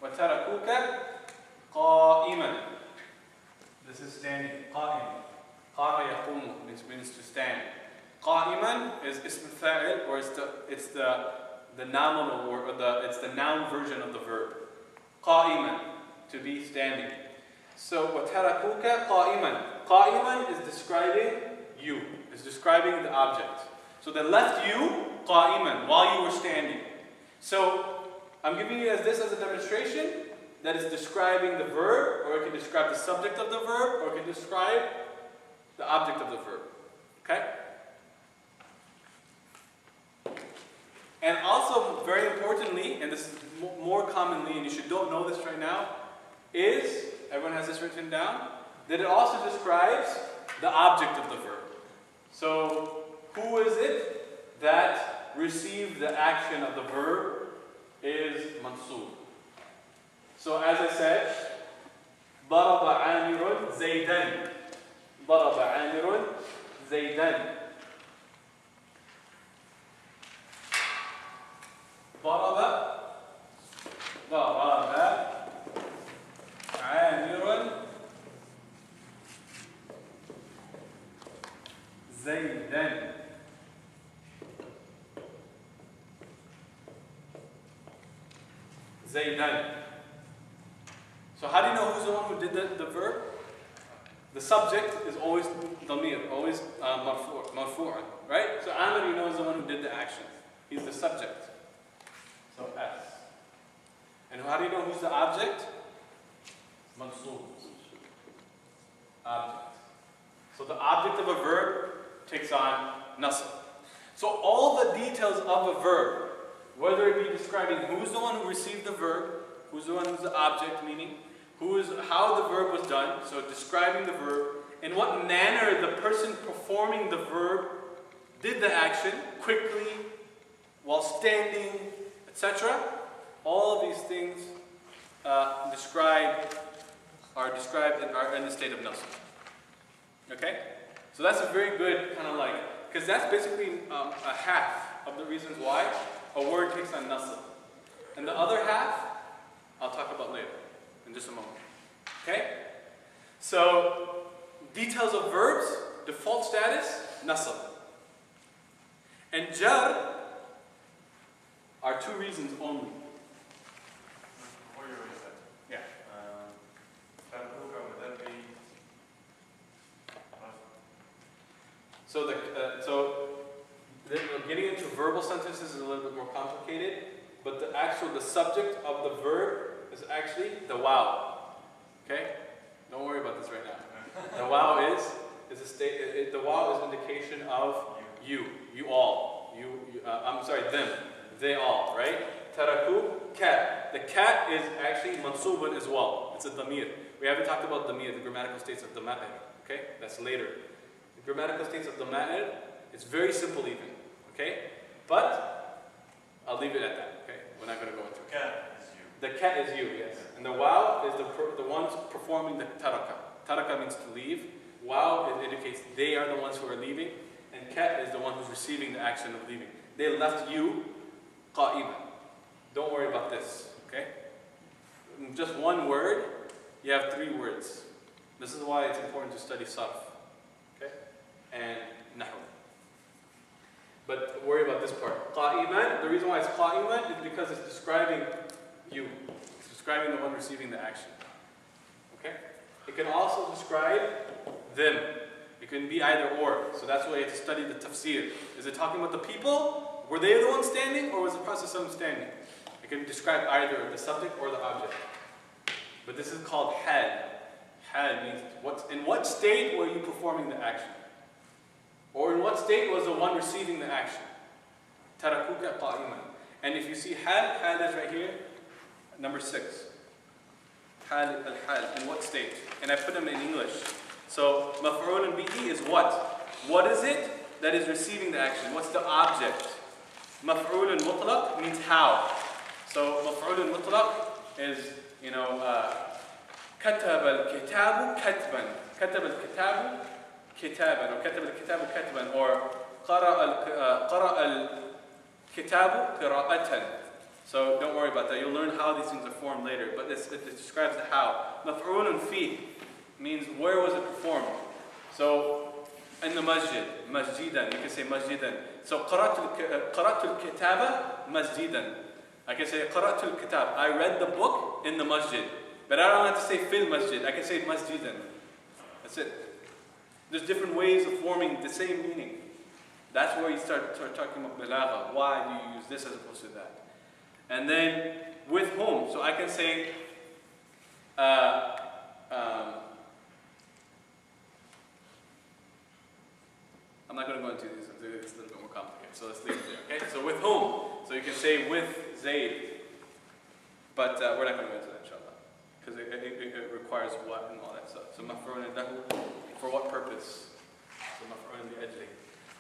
وَتَرَكُوكَ قَائِمًا. This is standing. قائم. قام يقوم, which means to stand. قائما is ism fa'il, or it's the nominal word, or it's the noun version of the verb. قائما, to be standing. So وَتَرَكُوكَ قَائِمًا. قائِمًا is describing you, is describing the object. So they left you قائما, while you were standing. So I'm giving you this as a demonstration that is describing the verb, or it can describe the subject of the verb, or it can describe the object of the verb. Okay? And also, very importantly, and this is more commonly, and you should don't know this right now, is, everyone has this written down, that it also describes the object of the verb. So, who is it that receive the action of the verb is mansub. So as I said, ضرب عامر زيدا. ضرب عامر زيدا. ضرب عامر زيدا. زيدا. So how do you know who's the one who did the verb? The subject is always damir, always marfu'an, right? So Amr, you know, is the one who did the action. He's the subject. So S. And how do you know who's the object? Mansub. Object. So the object of a verb takes on nasab. So all the details of a verb, whether it be describing who's the one who received the verb, who's the one who's the object, meaning how the verb was done, so describing the verb, in what manner the person performing the verb did the action, quickly, while standing, etc. All of these things are described in the state of nasab. Okay? So that's a very good kind of like, because that's basically a half of the reasons why a word takes on nasab. And the other half, I'll talk about later, in just a moment. Okay? So, details of verbs, default status, nasab. And jar are two reasons only. Before you erase that, Yeah. would that be? Getting into verbal sentences is a little bit more complicated, but the subject of the verb is actually the wow. Okay? Don't worry about this right now. The wow is a state. The wow is indication of you all. I'm sorry, them. They all, right? Taraku, cat. The cat is actually mansubun as well. It's a damir. We haven't talked about damir, the grammatical states of dama'ir. Okay? That's later. The grammatical states of dama'ir, it's very simple even. Okay? But I'll leave it at that. Okay? We're not going to go into it. Cat is you. The cat is you, yes. And the wow is the ones performing the taraka. Taraka means to leave. Wow, it indicates they are the ones who are leaving. And cat is the one who's receiving the action of leaving. They left you qa'iman. Don't worry about this, okay? In just one word, you have three words. This is why it's important to study sarf, okay? And nahu. But worry about this part. Qa'iman, the reason why it's qa'iman is because it's describing you. It's describing the one receiving the action. Okay? It can also describe them. It can be either or. So that's why you have to study the tafsir. Is it talking about the people? Were they the ones standing, or was the process of them standing? It can describe either the subject or the object. But this is called hal. Hal means in what state were you performing the action? Or in what state was the one receiving the action? Tarakuka qa'iman. And if you see hal is right here, number 6. Hal al-hal, in what state? And I put them in English. So, maf'ulun bihi is what? What is it that is receiving the action? What's the object? Maf'ulun mutlaq means how. So, maf'ulun mutlaq is, كتب الكتاب كتبا. كتب الكتاب كتابا. Or كتب الكتاب كتبا. Or قرأ الكتاب قراءة. So don't worry about that. You'll learn how these things are formed later. But it describes the how. مفعول فيه means where was it performed. So in the masjid, masjidan. You can say masjidan. So قرأت الكتاب مسجدا. I can say قرأت الكتاب. I read the book in the masjid. But I don't have to say fil masjid. I can say masjidan. That's it. There's different ways of forming the same meaning. That's where you start talking about balagha. Why do you use this as opposed to that? And then with whom? So I can say I'm not going to go into this. It's a little bit more complicated. So let's leave it there. Okay. So with whom? So you can say with Zayd. But we're not going to go into that, inshallah, because it requires what and all that stuff. So maf'ulun lahu, for what purpose? So maf'ulun bi ajli.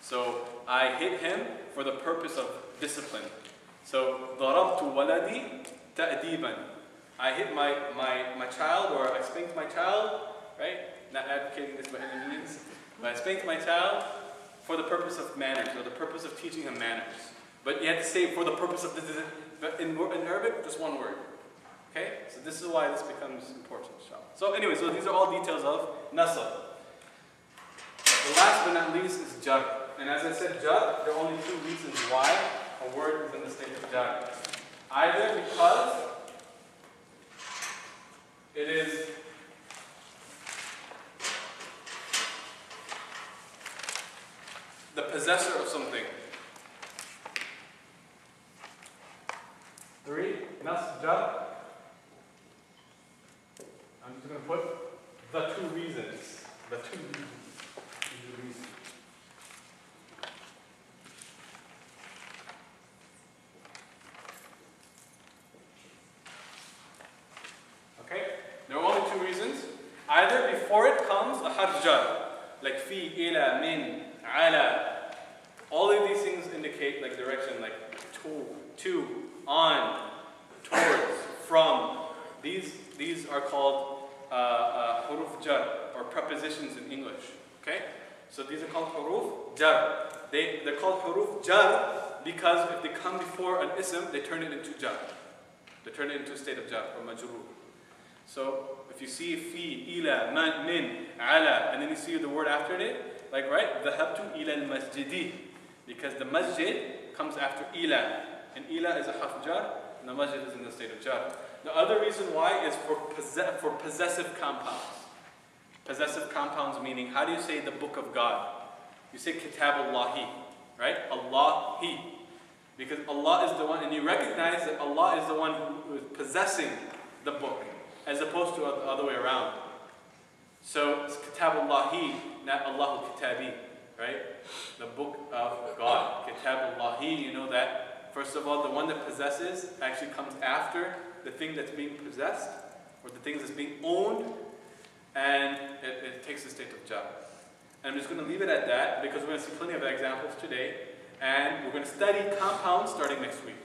So I hit him for the purpose of discipline. So ضربت ولدي تأديبا. I hit my child, or I spanked my child, right? Not advocating this by any means, but I spanked my child for the purpose of manners, or the purpose of teaching him manners. But you have to say for the purpose of this. But in Arabic, just one word. Okay? So this is why this becomes important. So anyway, so these are all details of nasab. The last but not least is jar. And as I said, jar, there are only two reasons why a word is in the state of jar. Either because it is the possessor of something. 3, nas jar. I'm just going to put the two reasons. The two reasons. Okay? There are only two reasons. Either before it comes a harf jar, like fi, ila, min, ala. All of these things indicate like direction, like to, on, towards, from. These are called huruf jar, or prepositions in English. Okay? So these are called huruf jar. They're called huruf jar because if they come before an ism, they turn it into jar. They turn it into a state of jar, or majrur. So if you see fi, ila, man, min, ala, and then you see the word after it, like right, dhahabtu ila al-masjidi, because the masjid comes after ila, and ila is a harf jar, and the masjid is in the state of jar. The other reason why is for possessive compounds. Possessive compounds meaning, how do you say the book of God? You say kitabullahi, right? Allahi. Because Allah is the one, and you recognize that Allah is the one who is possessing the book, as opposed to the other way around. So it's kitabullahi, not Allahu kitabi, right? The book of God. Kitabullahi, you know that, first of all, the one that possesses actually comes after the thing that's being possessed, or the thing that's being owned, and it takes the state of jar. And I'm just going to leave it at that, because we're going to see plenty of examples today, and we're going to study compounds starting next week.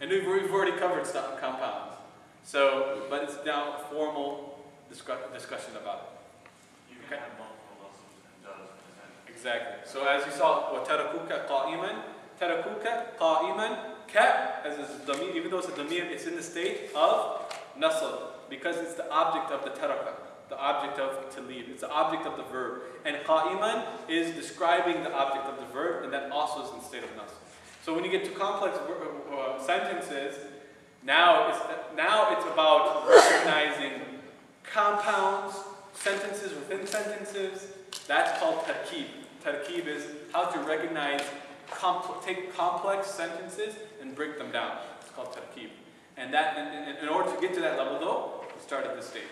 And we've already covered compounds. So, but it's now a formal discussion about it. You can have multiple lessons and jars in a sentence. Exactly. So as you saw, وَتَرَكُوكَ قَائِمًا, تَرَكُوكَ قَائِمًا, ka, as is damir, even though it's a damir, it's in the state of nasab, because it's the object of the taraka, the object of to leave. It's the object of the verb. And qa'iman is describing the object of the verb, and that also is in the state of nasab. So when you get to complex sentences, now it's about recognizing compounds, sentences within sentences. That's called tarkib. Tarkib is how to recognize, take complex sentences and break them down. It's called tarkib. And that, in order to get to that level though, we start at this stage.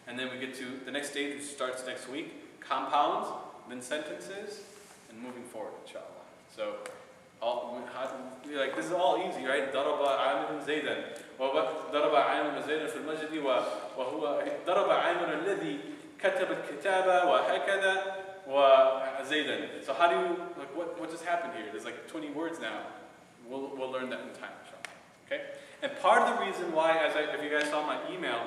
And then we get to the next stage, which starts next week, compounds, then sentences, and moving forward, inshallah. So, this is all easy, right? ضرب عامر زيدا ضرب عامر زيدا في المسجد وهو ضرب عامر الذي كتب الكتابة وهكذا وزيدا. So how do you, like, what just happened here? There's like 20 words now. We'll learn that in time, inshallah. Okay? And part of the reason why, if you guys saw my email,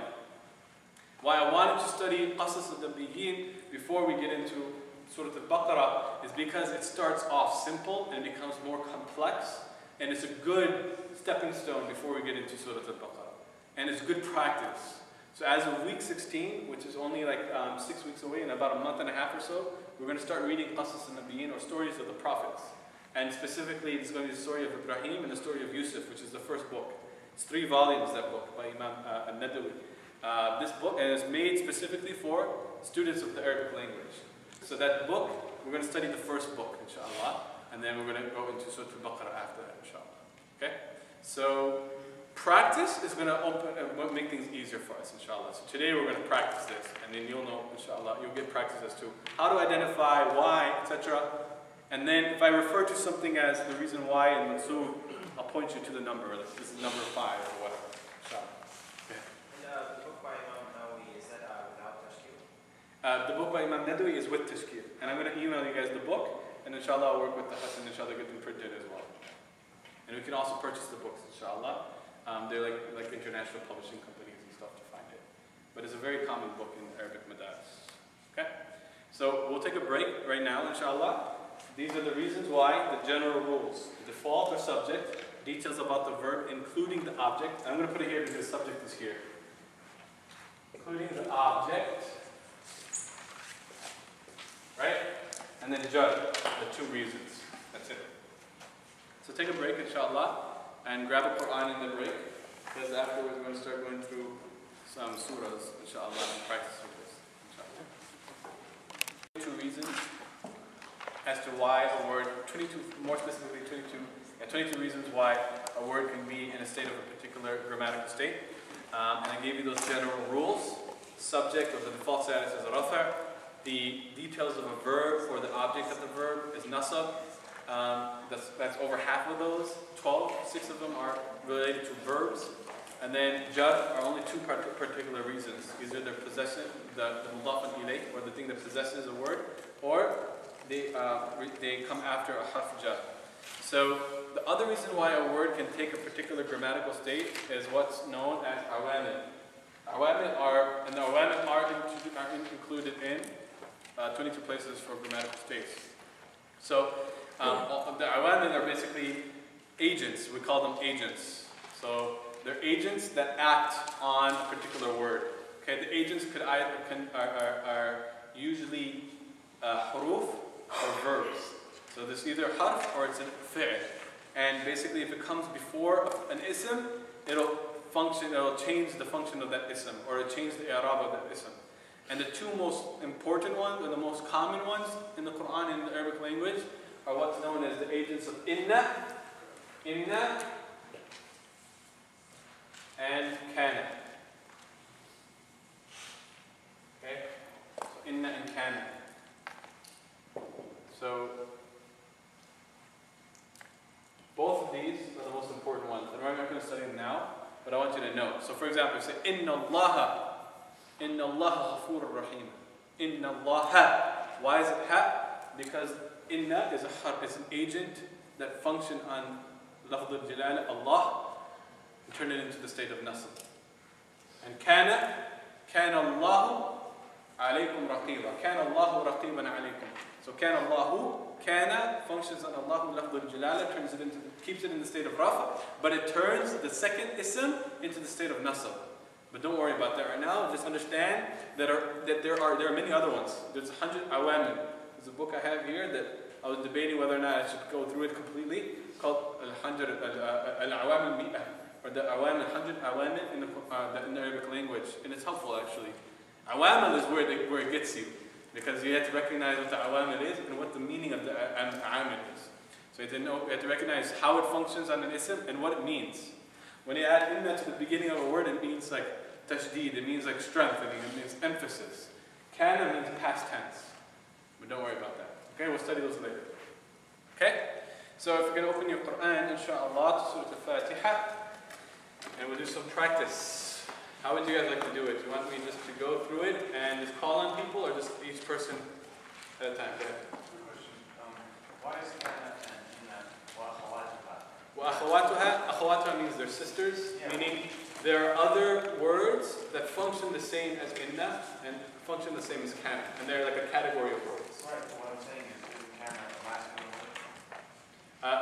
why I wanted to study Qasas al-Nabiyyin before we get into Surah Al-Baqarah is because it starts off simple and becomes more complex, and it's a good stepping stone before we get into Surah Al-Baqarah. And it's good practice. So as of week 16, which is only like 6 weeks away, in about a month and a half or so, we're going to start reading Qasas al-Nabiyyin, or stories of the prophets. And specifically, it's going to be the story of Ibrahim and the story of Yusuf, which is the first book. It's 3 volumes, that book, by Imam al-Nadawi. This book is made specifically for students of the Arabic language. So that book, we're going to study the first book, inshallah, and then we're going to go into Surah Al-Baqarah after that, inshallah. Okay? So, practice is going to make things easier for us, inshallah. So today we're going to practice this, and then you'll know, inshallah, you'll get practice as to how to identify, why, etc. And then if I refer to something as the reason why in Mansur, I'll point you to the number, like this is number 5 or whatever, inshallah. The book by Imam Nawawi, is that without tashkil? The book by Imam Nadawi is with tashkil. And I'm going to email you guys the book, And inshallah, I'll work with the Hassan, inshallah, get them printed as well. And we can also purchase the books, inshallah. They're like international publishing companies and stuff to find it. But it's a very common book in Arabic Madaris. Okay? So we'll take a break right now, inshallah. These are the reasons why, the general rules. The default or subject, details about the verb, including the object. I'm going to put it here because the subject is here. Including the object. Right? And then jar, the two reasons. That's it. So take a break, inshallah, and grab a Quran in the break, because afterwards we're going to start going through some surahs, inshallah, and practice with this, inshallah. Two reasons as to why a word, 22, more specifically 22 reasons why a word can be in a state of a particular grammatical state. And I gave you those general rules. Subject or the default status is rafa'. The details of a verb or the object of the verb is nasab. That's over half of those. 12, 6 of them are related to verbs. And then jar are only two particular reasons. Either their possession, the mudaf ilayh, or the thing that possesses a word, or they come after a harf jar. So the other reason why a word can take a particular grammatical state is what's known as awamil. Awamil are included in 22 places for grammatical states. So the awamil are basically agents. We call them agents. So they're agents that act on a particular word. Okay, the agents are usually huruf or verbs. So there's either harf or it's a fi'l. And basically if it comes before an ism, it'll change the function of that ism, or it'll change the i'rab of that ism. And the two most important ones, or the most common ones in the Quran in the Arabic language, are what's known as the agents of inna, and kana. Okay? So inna and kana. So both of these are the most important ones. And we're not going to study them now, but I want you to know. So for example, say inna Allah ghafurur rahim. Inna Allah. Why is it ha? Because inna is it's an agent that functions on lafz al-jalala, Allah, and turn it into the state of nasab. And kana Allahu alaykum raqiba. Kana Allahu raqiban alaykum. So kana functions on Allahu lafz al-jalala, keeps it in the state of rafa, but it turns the second ism into the state of nasab. But don't worry about that right now. Just understand that there are many other ones. There's 100 awamil. There's a book I have here that I was debating whether or not I should go through it completely, called Al-Awamil Mi'ah, or the 100 awamil in the Arabic language. And it's helpful actually. Awamil is where it gets you, because you have to recognize what the awamil is and what the meaning of the amil is. So you have to recognize how it functions on an ism and what it means. When you add inna to the beginning of a word, it means like tashdid, it means like strengthening, it means emphasis. Kana means past tense. But don't worry about that. Okay, we'll study those later. Okay? So if you can open your Quran, inshallah, to Surah Al-Fatiha, and we'll do some practice. How would you guys like to do it? Do you want me just to go through it and just call on people, or just each person at a time? Go ahead. Good question. Why is kana and inna wa akhawatuha? Akhawatuha means they're sisters, meaning there are other words that function the same as inna and function the same as kana, and they're like a category of words. Right, but what I'm saying is kana a masculine word?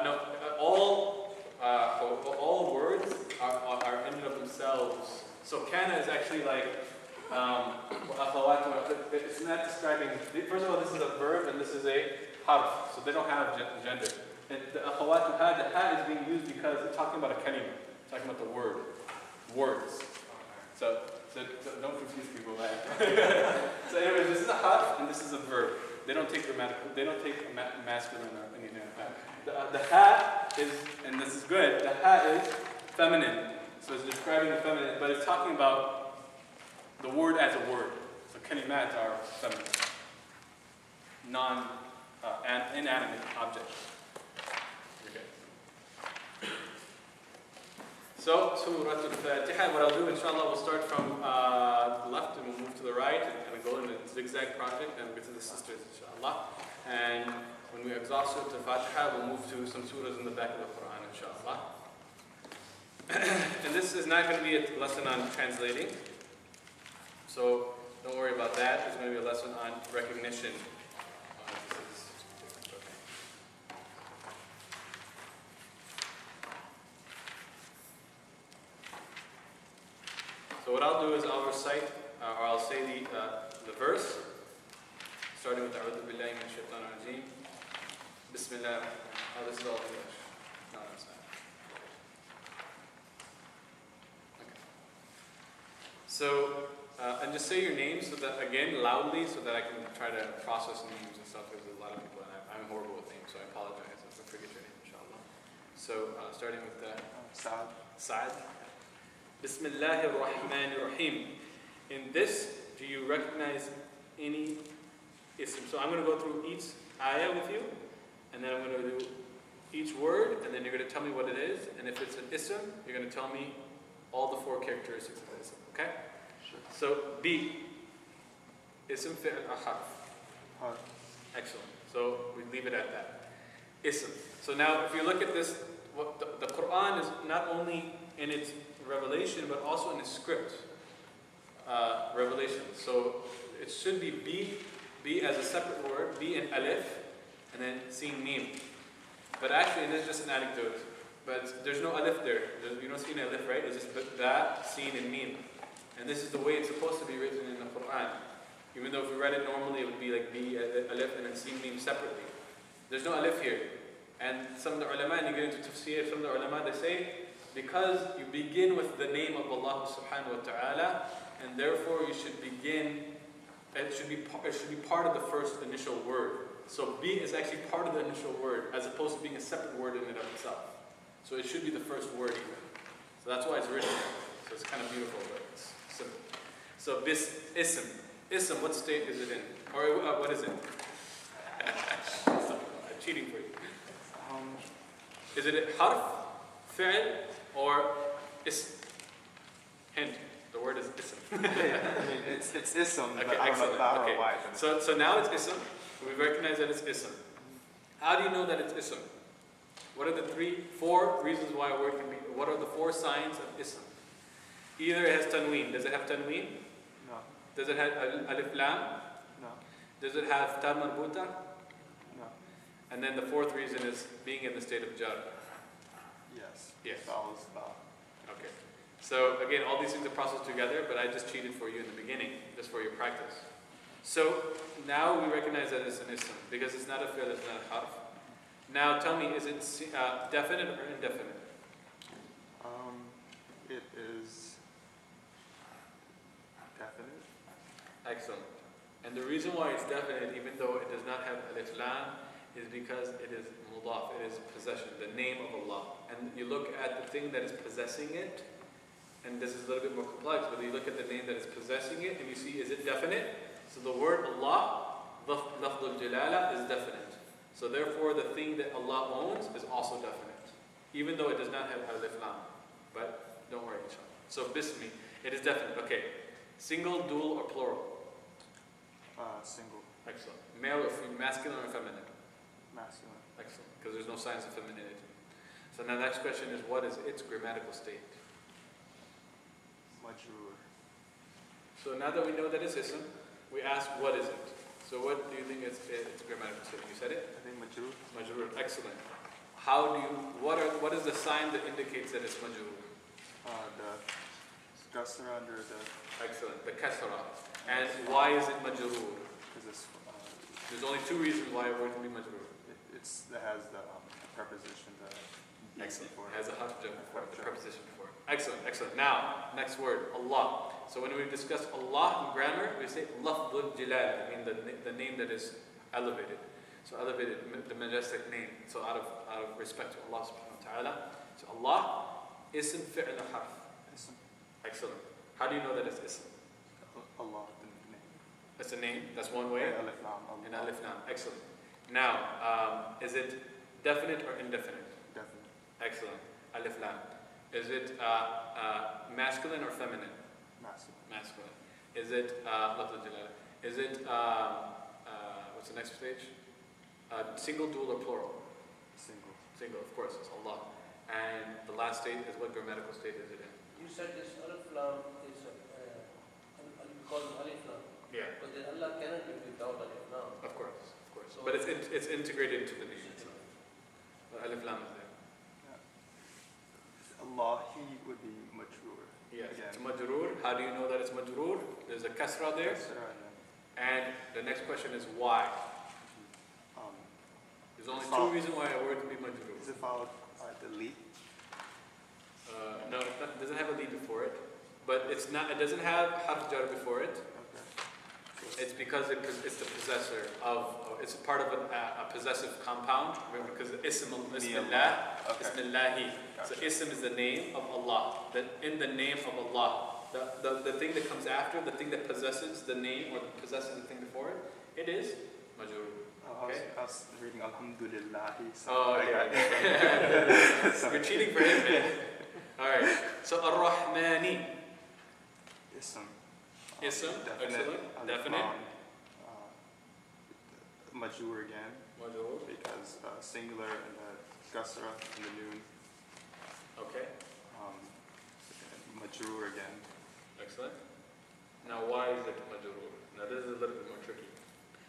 No, all words are in and of themselves. So kana is actually like akhawatuha. It's not describing. First of all, this is a verb and this is a harf, so they don't have gender. And the akhawatuha, the ha is being used because it's talking about a kalima, it's talking about the word, words. So don't confuse people, man. So anyways, this is a harf and this is a verb. They don't take masculine or anything like that. The ha is, and this is good, the ha is feminine. So it's describing the feminine, but it's talking about the word as a word. So kalimat are feminine, inanimate objects. So, Surah Al-Fatiha, what I'll do, inshallah, we'll start from the left and we'll move to the right and kind of go in a zigzag project and we'll get to the sisters, inshallah. And when we exhaust Surah Al-Fatiha, we'll move to some surahs in the back of the Quran, inshallah. And this is not going to be a lesson on translating, so don't worry about that. It's going to be a lesson on recognition. So what I'll do is I'll recite, or I'll say the verse, starting with A'udhu Billahi Minash Shaitanir Rajeem. Bismillah. Oh, this is all English. No, that's not. Okay. So, and just say your name so that, again, loudly, so that I can try to process names and stuff, because there's a lot of people, and I'm horrible with names, so I apologize if I forget your name, inshallah. So, starting with Saad. Saad. Bismillahir Rahmanir Rahim. In this, do you recognize any ism? So I'm going to go through each ayah with you, and then I'm going to do each word, and then you're going to tell me what it is, and if it's an ism, you're going to tell me all the 4 characteristics of the ism, okay? Sure. So, B. Ism fi'l harf. Harf. Excellent. So we leave it at that. Ism. So now, if you look at this, the Quran is not only in its revelation, but also in its script revelation. So it should be B as a separate word, B and alif, and then sin mim. But actually, this is just an anecdote. But there's no alif there. You don't see an alif, right? It's just ba, sin, and mim. And this is the way it's supposed to be written in the Quran. Even though if we read it normally, it would be like B, alif, and then sin, mim separately. There's no alif here. And some of the ulama, and you get into tafsir, some of the ulama, they say, because you begin with the name of Allah subhanahu wa ta'ala, and therefore you should begin, it should be part of the first initial word. So B is actually part of the initial word, as opposed to being a separate word in and of itself. So it should be the first word even. So that's why it's written there. So it's kind of beautiful, but it's simple. So ism. Ism, what state is it in? Or what is it? I'm cheating for you. Is it harf, fi'l, or ism? Hint, the word is ism. I mean, it's ism, but Okay, I don't know excellent. how or Okay. why. So now it's ism. We recognize that it's ism. How do you know that it's ism? What are the 4 reasons why a word can be, what are the 4 signs of ism? Either it has tanween. Does it have tanween? No. Does it have alif lam? No. Does it have ta marbuta? No. And then the 4th reason is being in the state of jar. Yes. Yes. Follows about. Okay. So again, all these things are processed together, but I just cheated for you in the beginning, just for your practice. So now we recognize that it's an ism, because it's not a fi'l, it's not a harf. Now tell me, is it definite or indefinite? It is definite. Excellent. And the reason why it's definite, even though it does not have alif lam, is because it is mudaf, it is possession, the name of Allah. And you look at the thing that is possessing it, and this is a little bit more complex, but you look at the name that is possessing it, and you see, is it definite? So the word Allah, lafdul jalala, is definite. So therefore, the thing that Allah owns is also definite, even though it does not have alif lam. But don't worry, inshallah. So bismi, it is definite. Okay. Single, dual, or plural? Single. Excellent. Male or female, masculine or feminine? Masculine. Excellent, because there's no signs of femininity. So now the next question is, what is its grammatical state? Majrur. So now that we know that it's ism, we ask, what is it? So what do you think its grammatical state? You said it? I think majrur. Majrur. Excellent. What is the sign that indicates that it's majrur? The kasra under the. Excellent. The kasra. And why is it majrur? Because it's. There's only 2 reasons why a word can be majrur. It has the preposition the. Excellent. Before. It has a harf jar before it, the preposition before it. Excellent, excellent. Now, next word, Allah. So when we discuss Allah in grammar, we say lafdul jalal, I mean the name that is elevated. So elevated, the majestic name. So out of respect to Allah subhanahu wa ta'ala. So Allah, ism fi'l harf. Ism. Excellent. How do you know that it's ism? Allah, the name. It's a name, that's one way. Alif lam. And alif lam, excellent. Now, is it definite or indefinite? Definite. Excellent. Alif lam. Is it masculine or feminine? Masculine. Masculine. Is it lafdul jalala? Is it what's the next stage? Single, dual, or plural? Single. Single, of course, it's Allah. And the last state is what grammatical state is it in? You said this alif lam is called alif lam, Yeah, but then Allah cannot be without alif lam. of course, of course. So- But it's integrated into the name itself. Alif lam is there. Allahi would be majroor. Yes, Again. it's majroor. How do you know that it's majroor? There's a kasra there. Kasra, and then, And the next question is why? um, There's only Fol- two reasons why a word can be majroor. is it followed by the li? No, it doesn't have a lead before it. But it's not. It doesn't have harf jar before it. Okay. It's because it's the possessor of. It's part of a possessive compound. Remember, because Ismillah, Okay. Ismillahi. So Gotcha. Ism is the name of Allah. That in the name of Allah. The thing that comes after, the thing that possesses the name or possesses the thing before it, it is majroor. Okay. I was reading Alhamdulillahi. So Oh, I yeah. got- You're cheating for him, man. Alright. So Ar-Rahmani. Ism. Ism, Definite. excellent. Alif Definite. lam, Majroor again, Majroor. because singular and the kasra and the noon. Okay. Majroor again. Excellent. Now, why is it majroor? Now, this is a little bit more tricky.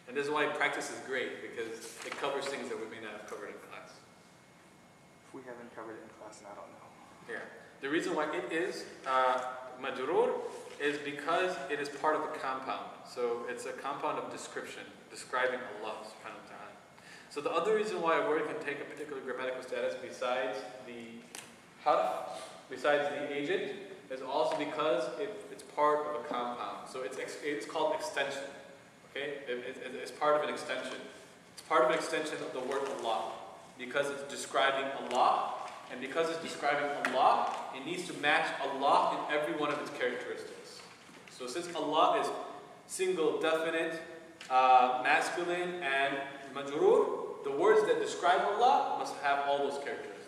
And this is why practice is great, because it covers things that we may not have covered in class. If we haven't covered it in class, and I don't know. Yeah. The reason why it is majroor is because it is part of a compound. So it's a compound of description, describing Allah subhanahu wa ta'ala. So the other reason why a word can take a particular grammatical status besides the harf, besides the agent, is also because it's part of a compound. So it's called extension. Okay? It's part of an extension. It's part of an extension of the word Allah. Because it's describing Allah, and because it's describing Allah, it needs to match Allah in every one of its characteristics. So since Allah is single, definite, masculine, and majroor, the words that describe Allah must have all those characteristics.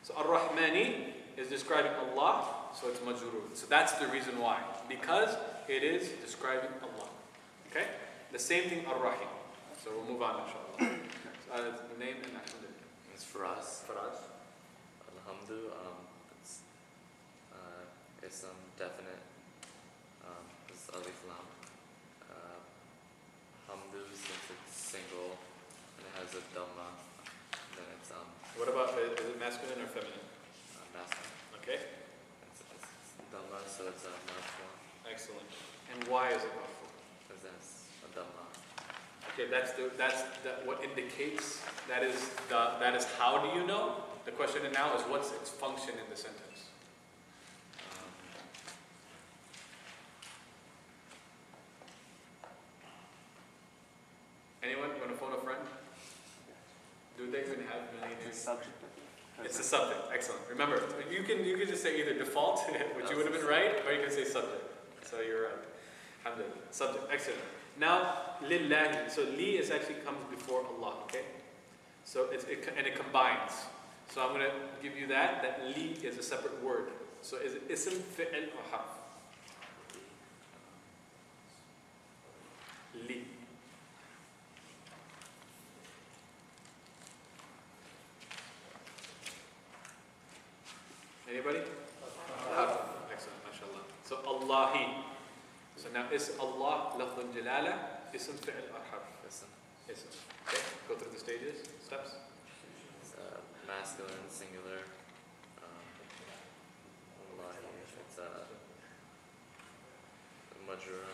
So Ar-Rahmani is describing Allah, so it's majroor. So that's the reason why. Because it is describing Allah. Okay? The same thing Ar-Rahim. So we'll move on inshallah. So, the name and Alhamdulillah. It's Faraz. Faraz. Alhamdu, it's ism definite. It's alif lam. Hamdu, since it's single and it has a dhamma, then it's What about, is it masculine or feminine? masculine. Okay. It's dhamma, so it's a marfu, Excellent. And why is it marfu? because that's a dhamma. Okay, that's what indicates, that is how do you know? The question now is what's its function in the sentence? Um, Anyone want to phone a friend? Do they even have many It's a names? subject. It's a subject, excellent. Remember, you can just say either default, which you would have been right, or you can say subject. So you're right. Alhamdulillah. Subject, excellent. Now, lillahi. So li is actually comes before Allah, okay? So it combines. So I'm going to give you that li is a separate word. So is it ism, fi'l, or harf? Li. Anybody? Harf. Excellent, mashallah. So Allahi. So now is Allah, lafdul jalala, ism, fi'l, or harf? ism. Ism. Okay, go through the stages, steps. It's masculine, singular. Wallahi, it's majrur.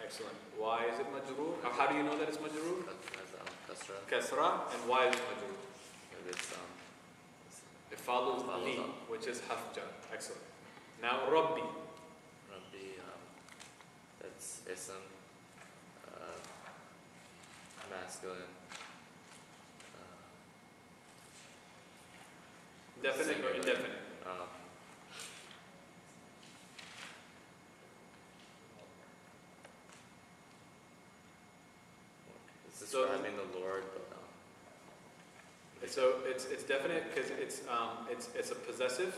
Excellent. Why is it majroor? Or how do you know that it's majroor? That has kasra. Kasra. And why is it majroor? It's It follows Follows li, up. which is harf jar. Excellent. Now Rabbi. Rabbi, that's ism, masculine, Definite or Singular. indefinite? it's So- describing the Lord, but So it's definite because it's a possessive.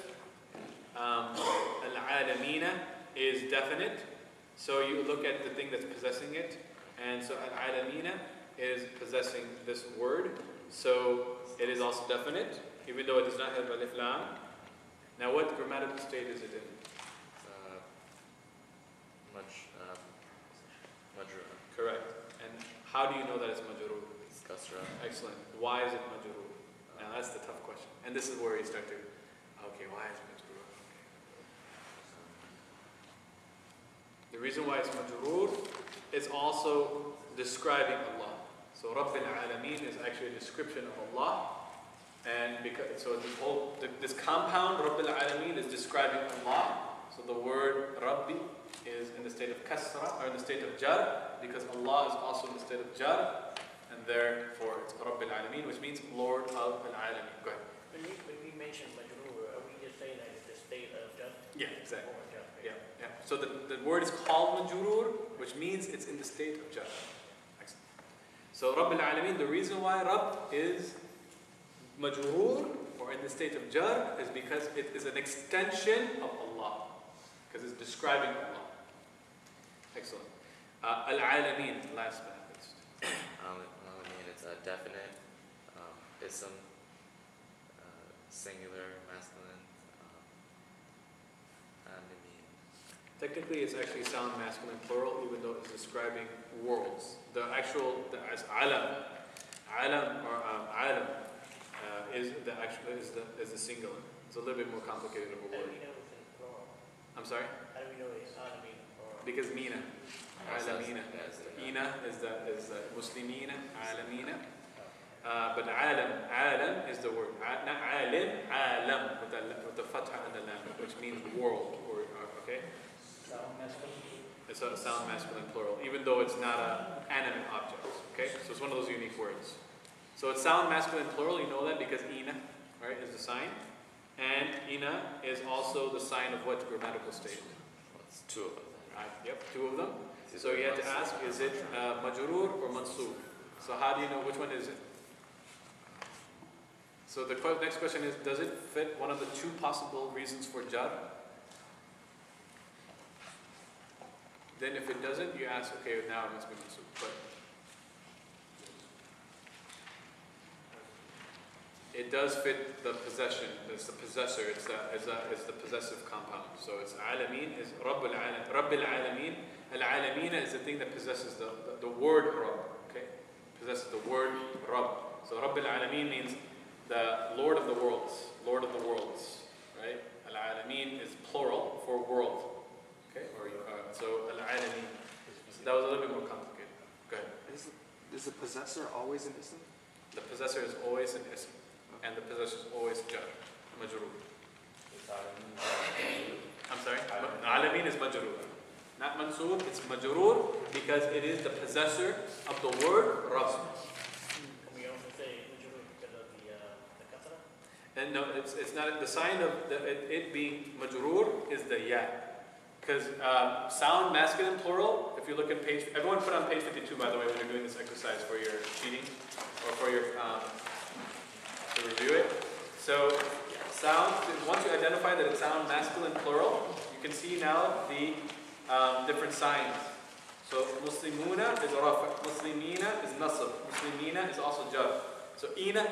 Al-alamina is definite. So you look at the thing that's possessing it, and so al-alamina is possessing this word. So it is also definite, even though it does not have alif lam. Now what grammatical state is it in? Majrur. Correct. And how do you know that it's majrur? It's kasra. Excellent. Why is it majrur? Now that's the tough question. And this is where you start to, okay, why is it majrur? Okay. The reason why it's majrur is also describing Allah. So Rabbil Alameen is actually a description of Allah. And because, so this compound, Rabbil Alameen, is describing Allah. So the word Rabbi is in the state of kasra, or in the state of jar, because Allah is also in the state of jar. And therefore it's Rabbil Alameen, which means Lord of Al-Alameen. Go ahead. When we mention majrur, are we just saying that it's the state of just? Yeah, exactly. Or just, Yeah, yeah. So the word is called majrur, which means it's in the state of jar. Excellent. So Rabbil Alameen, the reason why Rabb is majrur, or in the state of jar, is because it is an extension of Allah. Because it's describing Allah. Excellent. Al-Alameen, last but not least. Alameen, it's a definite, ism, singular, masculine, alameen. Technically, it's actually sound masculine plural, even though it's describing worlds. As alam, or alam, is the singular. It's a little bit more complicated of a How do word. we know it's in plural? I'm sorry? How do we know it's alameen or? Because Mina, Alamina. Yes, Ina is the Muslimina, Alamina. But alam is the word. Not alim, alam, with the fatha and the lam, which means world. Okay? It's a sound masculine plural, even though it's not an animate object. Okay? So it's one of those unique words. So it's sound masculine plural, you know that because ina, right, is the sign. And ina is also the sign of what grammatical state? Well, it's two of them. Yep, two of them. So you have to ask, is it majrur or mansub? So how do you know which one is it? So the next question is, does it fit one of the two possible reasons for jar? Then if it doesn't, you ask, okay, now it must be mansub. But it does fit the possession. It's the possessor. It's the possessive compound. So it's alameen is Rabbil Alameen. Al-Alameen is the thing that possesses the word Rabb. Okay, possesses the word Rabb. So Rabbil Alameen means the Lord of the worlds. Lord of the worlds. Right? Al-Alameen is plural for world. Okay, so Al-Alameen. So that was a little bit more complicated. Go ahead. Is the possessor always an ism? The possessor is always an ism. And the possessor is always jar, majrur. I'm sorry? Alameen is majrur. Not mansub, it's majrur because it is the possessor of the word Rabb. Can we also say majrur because of the kasra? And no, it's not, the sign of it being majrur is the ya. Because sound masculine plural, if you look at page, everyone put on page 52 by the way when you're doing this exercise for your cheating or for your, to review it. So sound, once you identify that it's sound masculine plural, you can see now the different signs. So Muslimuna is rafa, Muslimina is nasab, Muslimina is also jar. So ina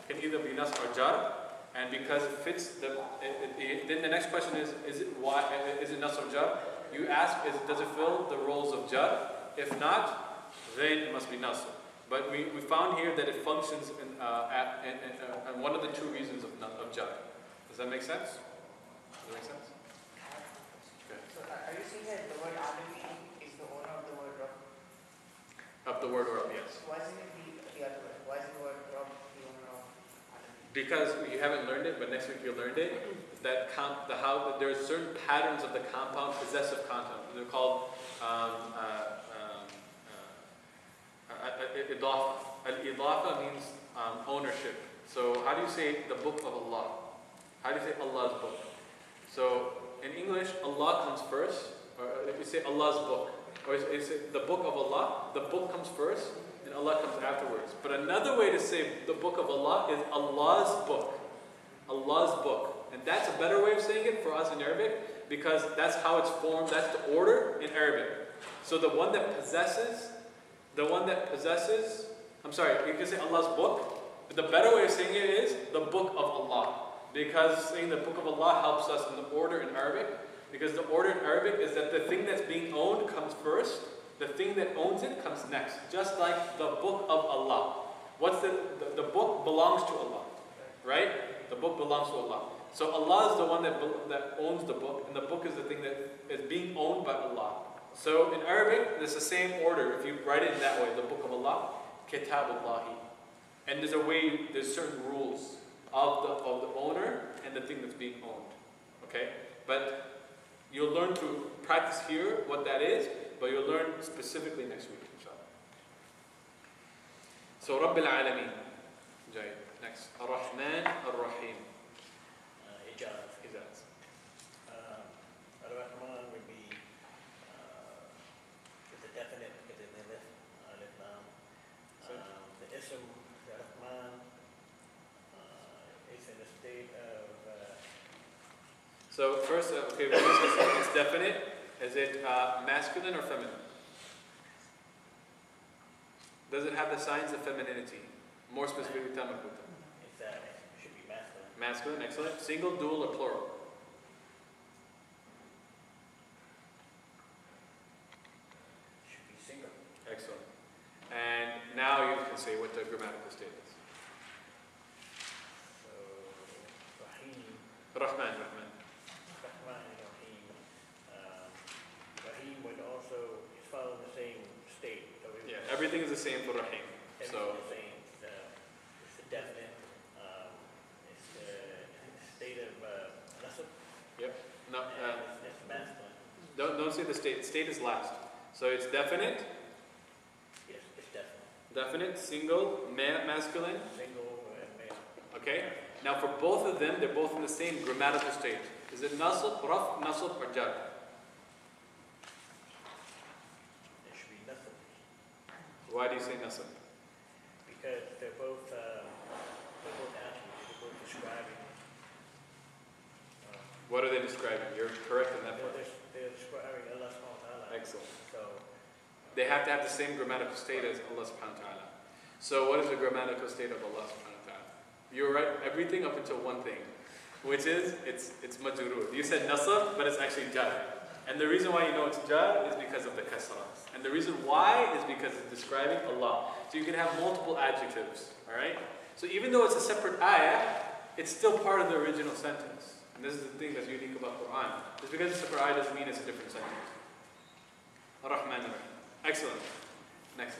can either be nas or jar. And because it fits then the next question is it nas or jar? You ask, does it fill the roles of jar? If not, then it must be nasr. But we found here that it functions in one of the two reasons of jar. Does that make sense? Does that make sense? Okay. So are you saying that the word alameen is the owner of the word Rabb? Of the word Rabb, yes. Why isn't it the other way? Why is the word Rabb the owner of alameen? Because you haven't learned it, but next week you'll learn it. That there's certain patterns of the compound, possessive compound. They're called idafa. Al-idafa means ownership. So how do you say the book of Allah? How do you say Allah's book? So in English, Allah comes first, or if you say Allah's book, or you say the book of Allah, the book comes first, and Allah comes afterwards. But another way to say the book of Allah is Allah's book. Allah's book. And that's a better way of saying it for us in Arabic, because that's how it's formed, that's the order in Arabic. So the one that possesses the one that possesses, I'm sorry, you can say Allah's book, but the better way of saying it is the book of Allah. Because saying the book of Allah helps us in the order in Arabic, because the order in Arabic is that the thing that's being owned comes first, the thing that owns it comes next. Just like the book of Allah. What's the book belongs to Allah, right? The book belongs to Allah. So Allah is the one that owns the book, and the book is the thing that is being owned by Allah. So in Arabic, it's the same order. If you write it in that way, the book of Allah, Kitabullahi. And there's certain rules of the owner and the thing that's being owned. Okay? But you'll learn to practice here what that is, but you'll learn specifically next week, inshallah. So Rabbil Alameen. Jai. Next. Ar-Rahman, Ar-Rahim. Ijaz. Ijaz. Ar-Rahman would be it's a definite because it's in alif lam. The ism, the Rahman, is in a state of. So first, okay, when you say it's definite, is it masculine or feminine? Does it have the signs of femininity? More specifically, Tamakuta. It should be masculine. Masculine, excellent. Single, dual, or plural? Should be single. Excellent. And now you can say what the grammatical state is. So, Rahim. Rahman. Rahman and Rahim. Rahim would also follow the same state. So it Yeah, everything is the same for Rahim. everything's So, the same. It's the definite. It's the state of nasab. yep. No, And it's masculine. don't say the state. State is last. So it's definite, Yes, it's definite. single, masculine. Single and male. Okay? Now for both of them, they're both in the same grammatical state. Is it nasab, raf, nasab, or jar? It should be nasab. Why do you say nasab? Because they're both attributes. They're both describing. What are they describing? You're correct in that part. They're describing Allah subhanahu wa ta'ala. Excellent. So, They have to have the same grammatical state as Allah subhanahu wa ta'ala. So what is the grammatical state of Allah subhanahu wa ta'ala? You're right, everything up until one thing, which is, it's majrur. You said nasab, but it's actually jar. And the reason why you know it's jar is because of the kasra. And the reason why is because it's describing Allah. So you can have multiple adjectives, alright? So even though it's a separate ayah, it's still part of the original sentence. And this is the thing that's unique about Quran. Just because it's a separate ayah doesn't mean it's a different sentence. Ar-Rahman ar-Rahim. Excellent. Next.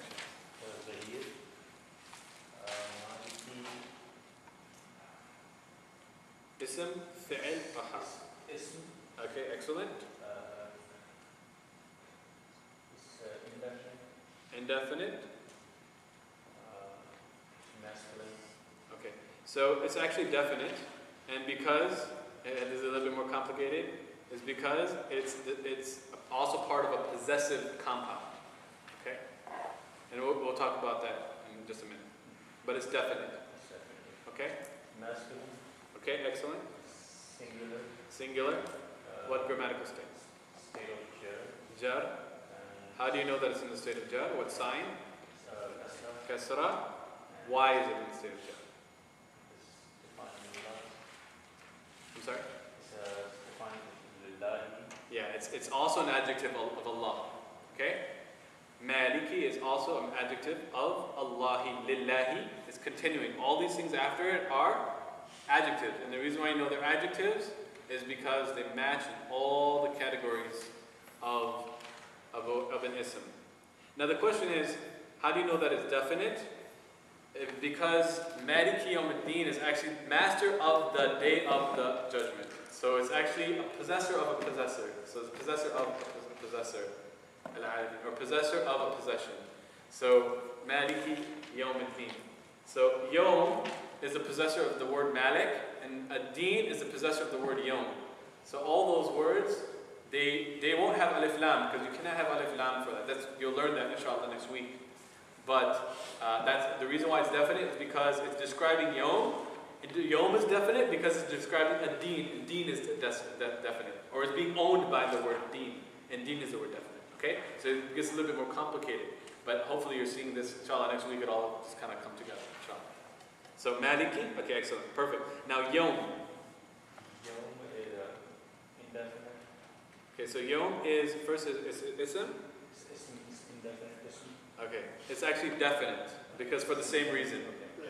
Ism, fi'il, aha. Ism, Okay, excellent. Indefinite. masculine. Okay, so it's actually definite, and because, and this is a little bit more complicated, is because it's also part of a possessive compound. Okay, and we'll talk about that in just a minute. But it's definite. Okay. Masculine, Okay, excellent. singular, Singular. What grammatical state? state of jar, Jar. How do you know that it's in the state of jar? What sign? kasra, Kasra. Why is it in the state of jar? is defined lillah, I'm sorry? it's defined lillahi, Yeah, it's also an adjective of Allah. Okay? Maliki is also an adjective of Allahi. Lillahi is continuing. All these things after it are adjectives. And the reason why you know they're adjectives is because they match in all the categories of an ism. Now the question is, how do you know that it's definite? Because Maliki Yawmuddin is actually master of the day of the judgment. So it's actually a possessor of a possessor. So it's possessor of a possessor. Or possessor of a possession. So Maliki Yawmuddin. So Yawm is the possessor of the word Malik, and Ad-Din is the possessor of the word Yawm. So all those words, they won't have Alif Lam, because you cannot have Alif Lam for that. You'll learn that inshallah next week. But that's the reason why it's definite is because it's describing Yawm. Yawm is definite because it's describing Ad-Din. Ad-Din is definite. Or it's being owned by the word Din. And Din is the word definite. Okay? So it gets a little bit more complicated. But hopefully you're seeing this, inshallah, next week it all just kind of come together, inshallah. So Maliki, okay, excellent, perfect. Now Yom. Yom is indefinite. Okay, so Yom is, first is ism? It's indefinite. Ism. Okay, it's actually definite, because for the same reason. Okay.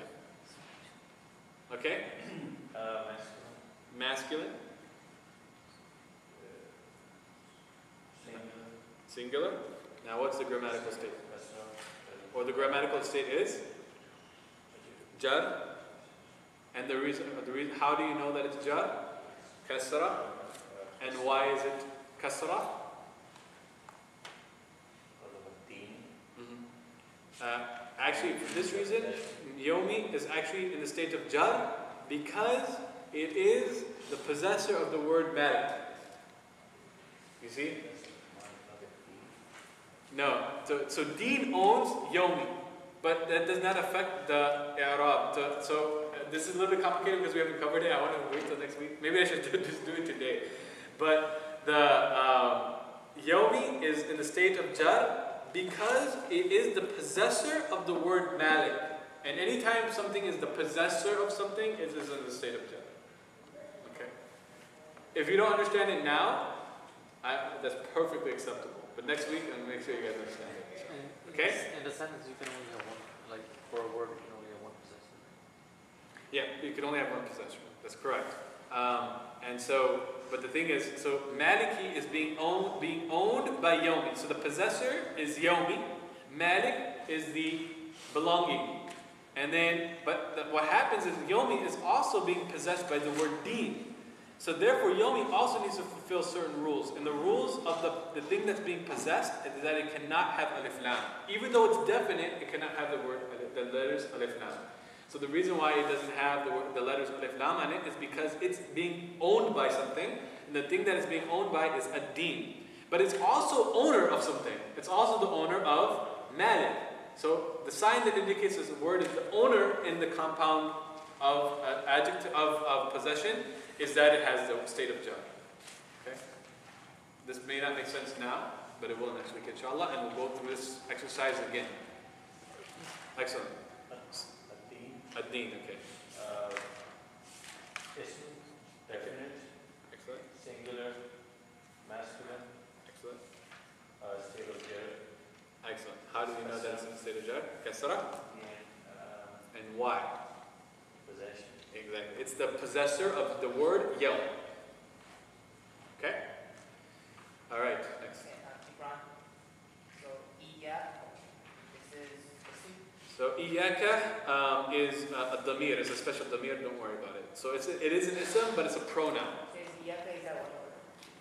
Yeah. Okay? Masculine. Masculine, Singular. singular. Now what's the grammatical state? Kasra. Or the grammatical state is? Jar. And the reason, how do you know that it's jar? Kasra. And why is it kasra? Actually, for this reason, Yomi is actually in the state of jar because it is the possessor of the word Malik. You see? No. So Deen owns Yomi, but that does not affect the I'rab. So this is a little bit complicated because we haven't covered it. I want to wait till next week. Maybe I should just do it today. But the Yomi is in the state of jar because it is the possessor of the word Malik. And anytime something is the possessor of something, it is in the state of jar. Okay? If you don't understand it now, that's perfectly acceptable. But next week, I'm going to make sure you guys understand it. Okay? In the sentence, you can only have one, like for a word, you can only have one possessor. Yeah, you can only have one possessor. That's correct. And so, but the thing is, so Maliki is being owned by Yomi. So the possessor is Yomi. Malik is the belonging. And then, but what happens is Yomi is also being possessed by the word Deen. So therefore, Yomi also needs to fulfill certain rules. And the rules of the thing that's being possessed is that it cannot have alif lam. Even though it's definite, it cannot have the letters alif lam. So the reason why it doesn't have the letters alif lam on it is because it's being owned by something. And the thing that is being owned by is a deen. But it's also owner of something. It's also the owner of Malik. So the sign that indicates this word is the owner in the compound of adjective of possession is that it has the state of jar. Okay? This may not make sense now, but it will next week, inshallah, and we'll go through this exercise again. Excellent. Ad-Din, okay. Ism, definite. Excellent. Singular. Masculine. Excellent. State of jar. Excellent. How do we know that it's in the state of jar? Kasra. And And why? possession. Exactly. It's the possessor of the word Yawm. Okay? Alright, next. Okay, Ibrahim. So, Iya, this is ism. So Iyaka is a damir, it's a special damir, don't worry about it. So it is an ism, but it's a pronoun. Says Iyaka is that one word.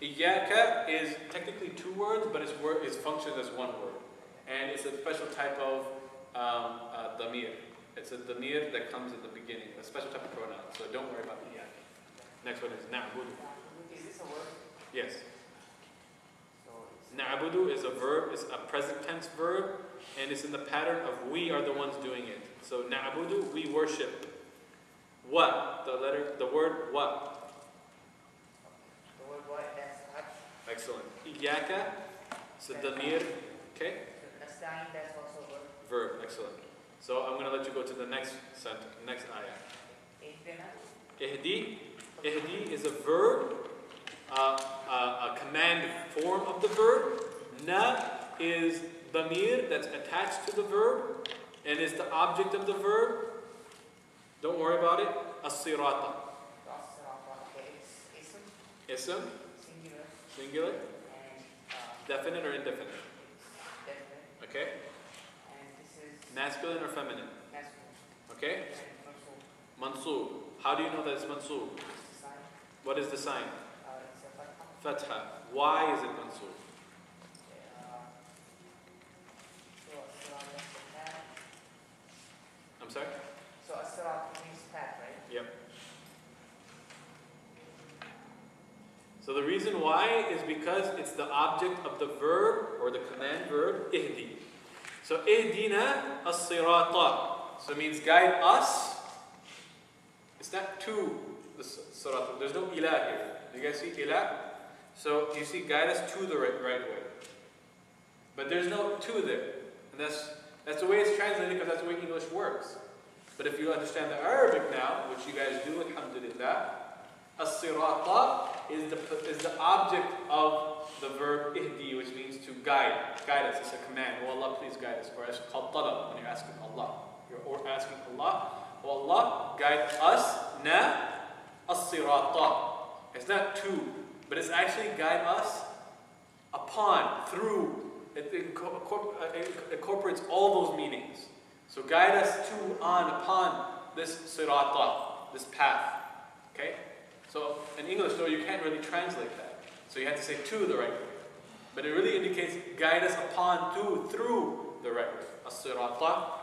Iyaka is technically two words, but it functions as one word. And it's a special type of damir. It's a damir that comes at the beginning, a special type of pronoun. So don't worry about Iyaka. Next one is na'budu. Is this a word? Yes. So, it's Na'budu is a verb, it's a present tense verb, and it's in the pattern of we are the ones doing it. So na'budu, we worship. What? The word what? the word what? That's touch. Excellent. Iyaka, it's a damir, okay? So, Nasta'in, that's also a word. Verb, excellent. So I'm going to let you go to the next sentence, next ayah. Ihdina. Ihdi. Ihdi is a verb, a command form of the verb. Na is damir that's attached to the verb and is the object of the verb. Don't worry about it. As-sirata. Okay, it's ism, Ism, singular, singular, and definite or indefinite. it's definite. Okay? And this is Masculine or feminine. masculine. Okay? And Mansub. mansub. How do you know that it's mansub? It's the sign. What is the sign? It's a fatha. Fatha. Why is it mansub? So as-sirat is the path. I'm sorry? So as-sirat means path, right? Yep. So the reason why is because it's the object of the verb or the command verb ihdi. So ihdina as-sirata. So it means guide us. It's not to the sirat. There's no ilah here. Do you guys see ilah? So you see guide us to the right way. But there's no to there. And that's the way it's translated because that's the way English works. But if you understand the Arabic now, which you guys do, alhamdulillah, as-sirata is the object of the verb ihdi, which means to guide. Guide us, it's a command. Oh Allah, please guide us. Or it's called talab when you're asking Allah. You're asking Allah, oh Allah, guide us, na as-sirata. It's not to, but it's actually guide us upon, through. It incorporates all those meanings. So guide us to, on, upon this sirata, this path. Okay? So in English, though, you can't really translate that. So you have to say to the right way. But it really indicates guide us upon, to, through the right way. As-sirata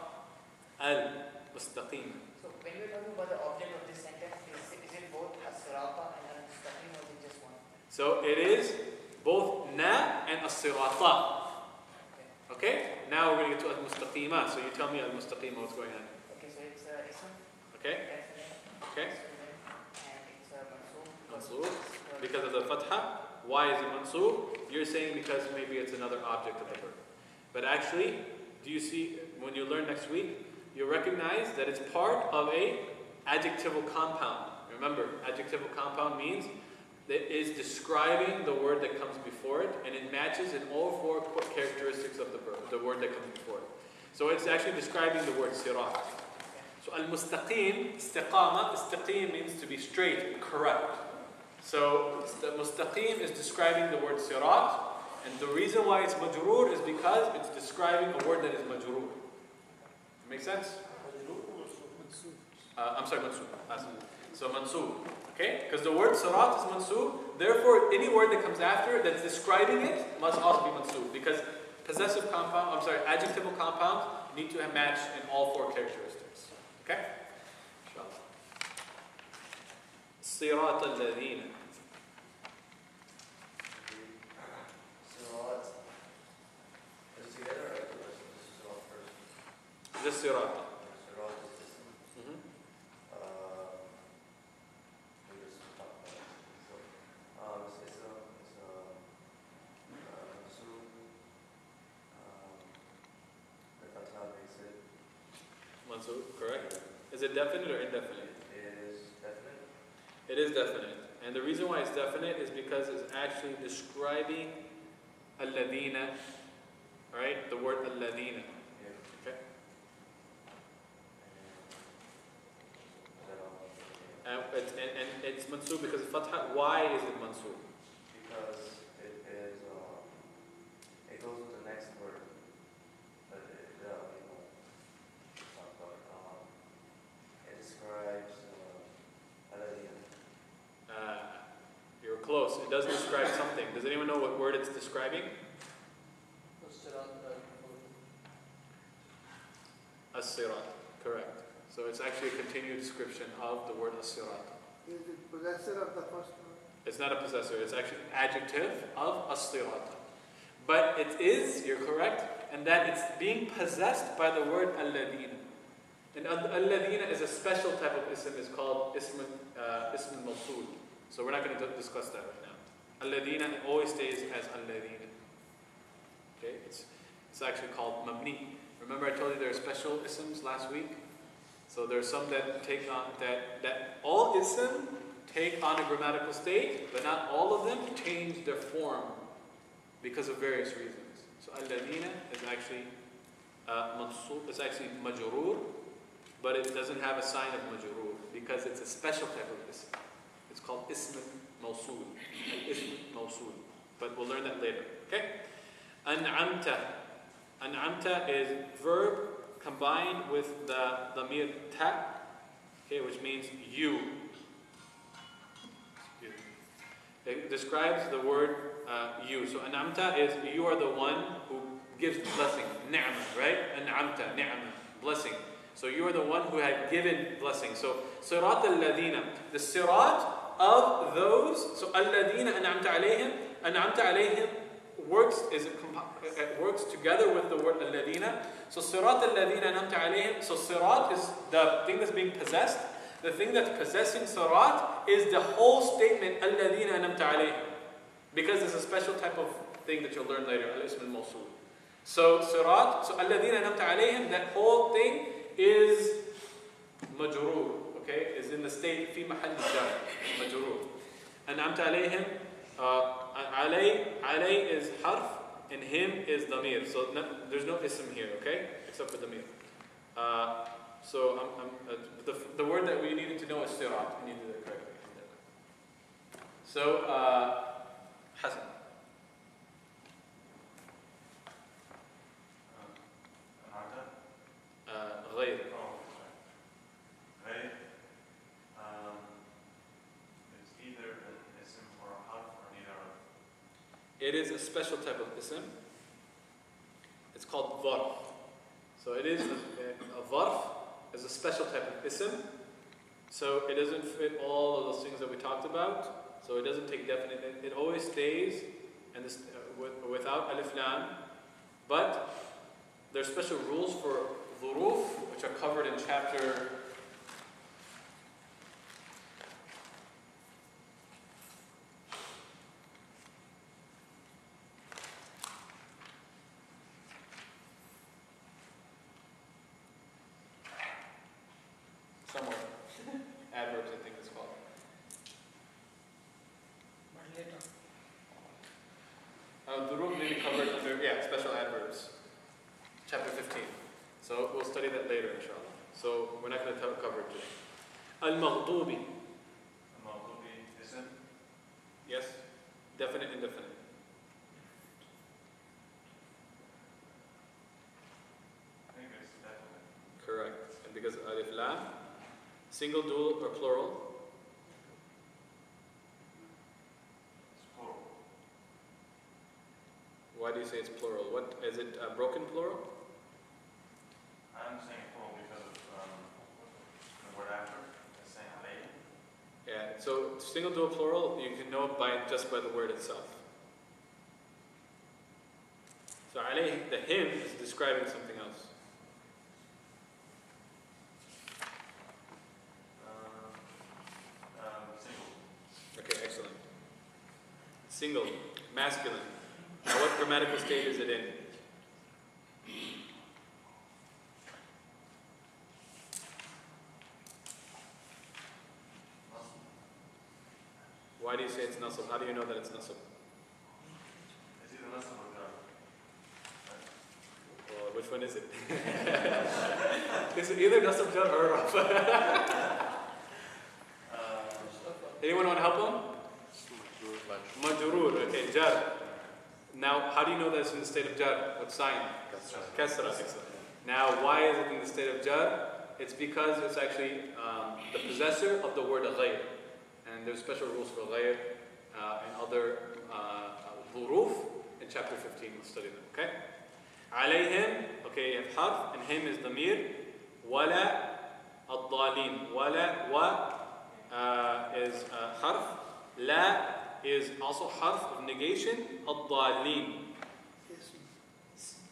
al-mustaqim. So when you're talking about the object of this sentence, is it both as-sirata and al-mustaqim or is it just one? So it is both na and as-sirata. Okay? Now we're going to get to al-mustaqima. So you tell me al-mustaqima, what's going on. Okay, so it's ism. Okay? Okay? And it's Mansoob. Because of the fatha. Why is it mansoob? You're saying because maybe it's another object of the verb. But actually, do you see, when you learn next week, you recognize that it's part of a adjectival compound. Remember, adjectival compound means that is describing the word that comes before it, and it matches in all four characteristics of the verb, the word that comes before it. So it's actually describing the word sirat. So al-mustaqim, istaqim means to be straight, correct. So the mustaqim is describing the word sirat, and the reason why it's majroor is because it's describing a word that is majroor. Make sense? I'm sorry, mansoob. So mansoob. Okay? Because the word sirat is mansoob, therefore any word that comes after that's describing it must also be mansoob. Because adjectival compounds need to have matched in all four characteristics. Okay? Inshallah. Sirat al-ladhina. Sirat. Is together or this is all first? This sirat. Sirat is this one. We just talked about it. So, it's mansoob. The fatha makes it. Mansoob, correct? Is it definite or indefinite? It is definite. It is definite. And the reason why it's definite is because it's actually describing alladhina, right? The word alladhina. Yeah. Okay? Is that all? And it's mansoob because of fatha. Why is it mansoob? Because it is, it goes with the next word. But it describes Aladina. You're close. It does describe something. Does anyone know what word it's describing? As-sirat. Correct. So it's actually a continued description of the word as-sirat. Is it possessor of the first one? It's not a possessor. It's actually an adjective of as-sirat. But it is, you're correct, and that it's being possessed by the word alladina. And alladina is a special type of ism. It's called ism al-mawsul. So we're not going to discuss that right now. Alladina always stays as alladina. Okay, it's actually called mabni. Remember I told you there are special isms last week? So there are some that take on, that all ism take on a grammatical state, but not all of them change their form because of various reasons. So alladina is actually mansoob, it's actually majroor, but it doesn't have a sign of majroor because it's a special type of ism. It's called ism mawsul. Ism mawsul. But we'll learn that later. Okay? An'amta. An'amta is verb combined with the damir ta, okay, which means you. It describes the word you. So an'amta is you are the one who gives blessing. Ni'mah, right? An'amta, ni'mah, blessing. So you are the one who had given blessing. So sirat al-ladina, the sirat of those. So al-ladina an'amta alayhim works together with the word al-ladina. So sirat al-ladina an'amta alayhim. So sirat is the thing that's being possessed. The thing that's possessing sirat is the whole statement al-ladina an'amta alayhim. Because it's a special type of thing that you'll learn later, al-ism al-mawsul. So sirat, so الذين أنعمت عليهم, that whole thing is majrur, okay, is in the state في محل jar, majrur. أنعمت عليهم, علي is harf, and him is damir. So there's no ism here, okay, except for damir. So the word that we needed to know is sirat, and you did it correctly. So, Hassan. غير. Oh, sorry. غير. It's either an ism or a harf or neither of. It is a special type of ism. It's called dharf. So it is a dharf is a special type of ism. So it doesn't fit all of those things that we talked about. So it doesn't take definite. It always stays and this, without alif lam. But there's special rules for dhuruf, which are covered in chapter. Somewhere. Adverbs, I think it's called. But later, Dhuruf may be covered under, special adverbs. Chapter 15. So we'll study that later, inshallah. So we're not going to cover it today. Al-Maghdubi. Al-Maghdubi ism. Yes? Definite, indefinite. I think it's definite. Correct. And because alif lam, single, dual, or plural? It's plural. Why do you say it's plural? What is it? A broken plural? I'm saying plural because of the word after. It's saying alayhim. Yeah. So single, dual, plural, you can know just by the word itself. So alayhi, the him is describing something else. Single. Okay, excellent. Single, masculine. Now what grammatical state is it in? Why do you say it's nasab? How do you know that it's nasab? It's either nasab or jar. Well, which one is it? It's either nasab, jar, or raf. Anyone want to help him? Majrur, okay, jar. Now, how do you know that it's in the state of jar? What sign? Kasra. Excellent. Now, why is it in the state of jar? It's because it's actually the possessor of the word ghayr. And there's special rules for ghayr and other dhuruf in chapter 15. We'll study them, okay? Alayhim, okay, you have harf, and him is damir. Wala ad-dalin. Wala, wa is harf. La is also harf of negation. Ad-dalin. Bali is ism.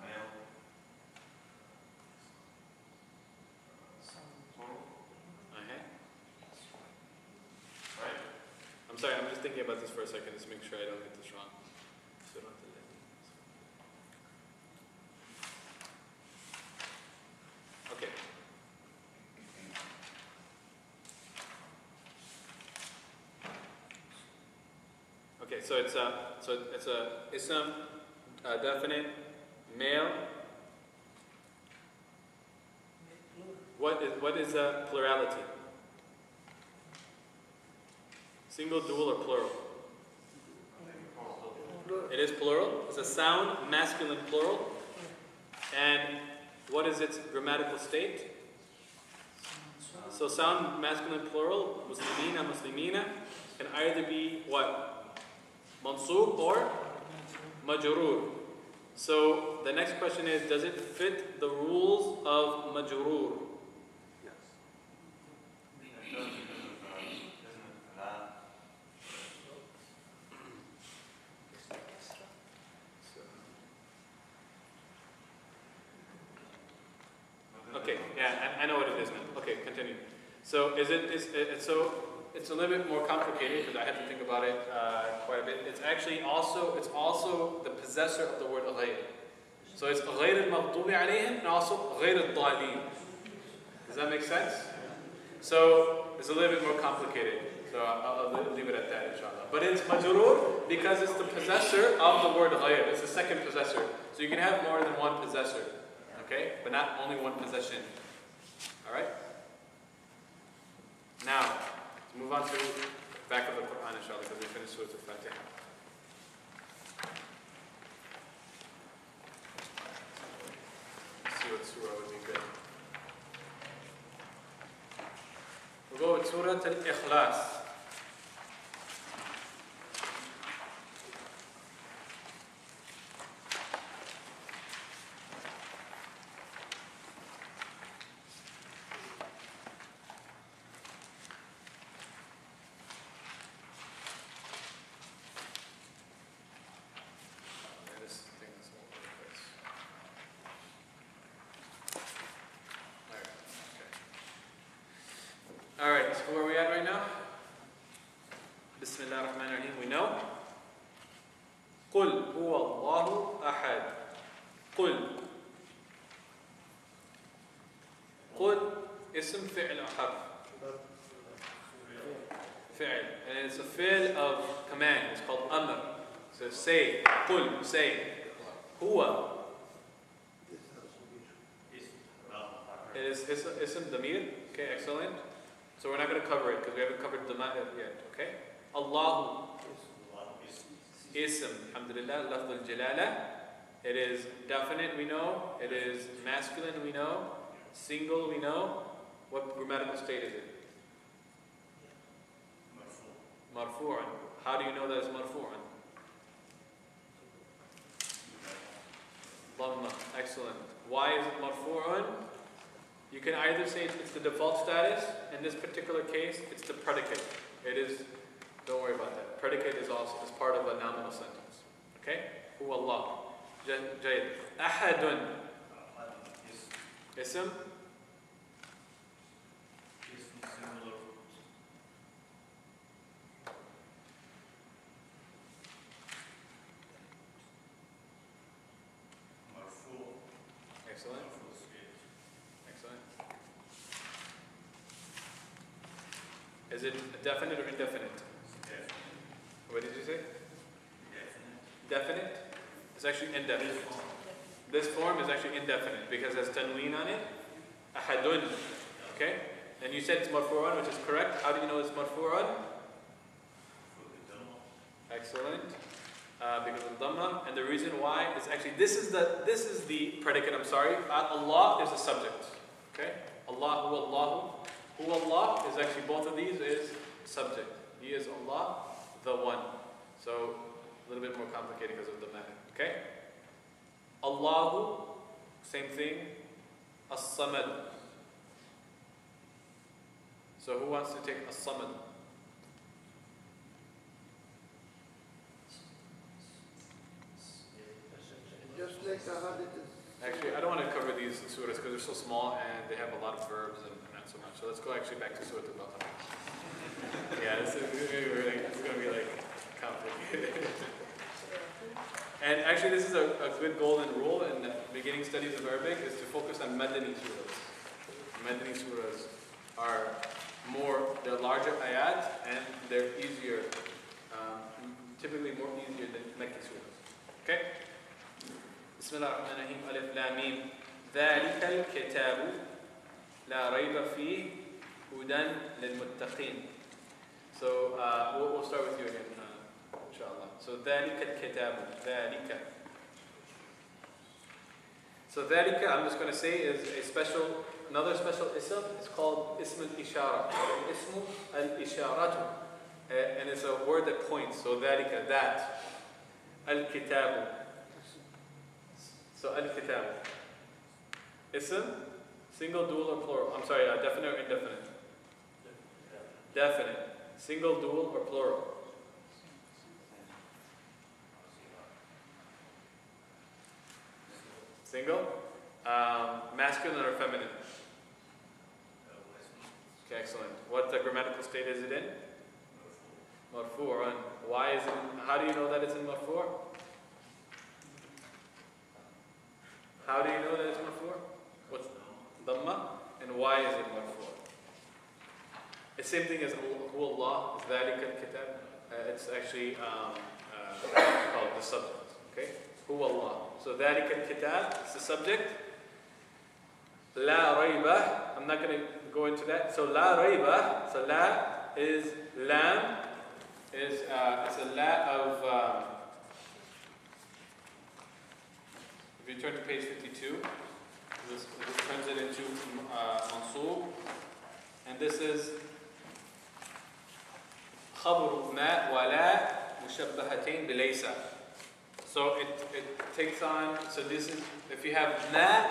Male. Plural. Okay. Right? I'm sorry, I'm just thinking about this for a second, just make sure I don't get this wrong. Okay. Okay, so it's a ism, definite, male. What is a plurality? Single, dual, or plural? It is plural. It's a sound masculine plural. And what is its grammatical state? So sound masculine plural, muslimina, muslimina, can either be what? Mansub or majrur. So the next question is, does it fit the rules of majrur? Yes. It does because of, isn't it that? Okay, yeah, I know what it is now. Okay, continue. So is it so it's a little bit more complicated because I had to think about it quite a bit. It's also the possessor of the word غير. So it's غير المغضوب عليهم and also غير الضالين. Does that make sense? So it's a little bit more complicated. So I'll leave it at that, inshallah. But it's majrur because it's the possessor of the word غير. It's the second possessor. So you can have more than one possessor. Okay? But not only one possession. Alright? Now, let's move on to the back of the Quran, inshallah, because we finished Surah Al-Fatiha. Let's see what surah would be good. We'll go with Surah Al-Ikhlas. Alright, so where are we at right now? Bismillah ar-Rahman ar-Rahim, we know. قُلْ هُوَ اللَّهُ أَحَدٌ. قُلْ. قُلْ اسم فعل أحد. فعل. And it's a fi'l of command. It's called amr. So say, قُلْ, say. هُوَ. It is ism damir. Okay, excellent. So we're not going to cover it because we haven't covered the matter yet, okay? Allahu. Ism. Alhamdulillah. Lafz al-jalala. It is definite, we know. It is masculine, we know. Single, we know. What grammatical state is it? Marfu'an. How do you know that it's marfu'an? Dhamma. Excellent. Why is it marfu'an? You can either say it's the default status. In this particular case, it's the predicate. It is, don't worry about that. Predicate is also is part of a nominal sentence. Okay? Huwa Allah. Jayyid. Ahadun. Ism? Excellent. Excellent. Is it definite or indefinite? What did you say? Definite? It's actually indefinite. This form is actually indefinite because it has tanween on it. Ahadun. Okay? And you said it's marfu'an, which is correct. How do you know it's marfu'an? Excellent. Because of Dhamma. And the reason why is actually this is the predicate, I'm sorry. Allah is the subject. Okay? Allah, Hu Allahu. Hu Allah is actually both of these is subject. He is Allah, the one. So a little bit more complicated because of the matter. Okay? Allahu, same thing. As-Samad. So who wants to take As-Samad? Just like the hadith is. Actually, I don't want to cover these surahs because they're so small and they have a lot of verbs and not so much. So let's go actually back to Surah Al-Baqarah. Yeah, this is going to be like complicated. And actually, this is a good golden rule in the beginning studies of Arabic is to focus on Madani surahs. Madani surahs are they're larger ayat and they're easier, typically more easier than Makki surahs. Okay? بسم الله الرحمن الرحيم ألف لام ميم ذلك الكتاب لا ريب فيه هدى للمتقين. So we'll start with you again, inshallah. So ذلك الكتاب ذلك. So ذلك, I'm just going to say, is another special ism. It's called ism al-ishara. Ism al-isharatu. And it's a word that points. So ذلك, that. Al-kitabu. So al-kitab. Ism, single, dual, or plural? I'm sorry, definite or indefinite? Definite. Single, dual, or plural? Single. Masculine or feminine? Okay, Excellent. What grammatical state is it in? Marfu'an. Why is it? How do you know that it's in marfu'? How do you know that it's marfu'? What's dhamma? And why is it marfu'? The same thing as Hu Allah, ذَلِكَ الْكِتَابِ. It's actually called the subject. Okay? Hu Allah. So ذَلِكَ الْكِتَابِ is the subject. La rayba. I'm not going to go into that. So la rayba. So la is lam. It's a la of. If you turn to page 52, this turns it into mansub, and this is khabar ma wa la mushabbahatain bilaysa. So it takes on. So this is if you have la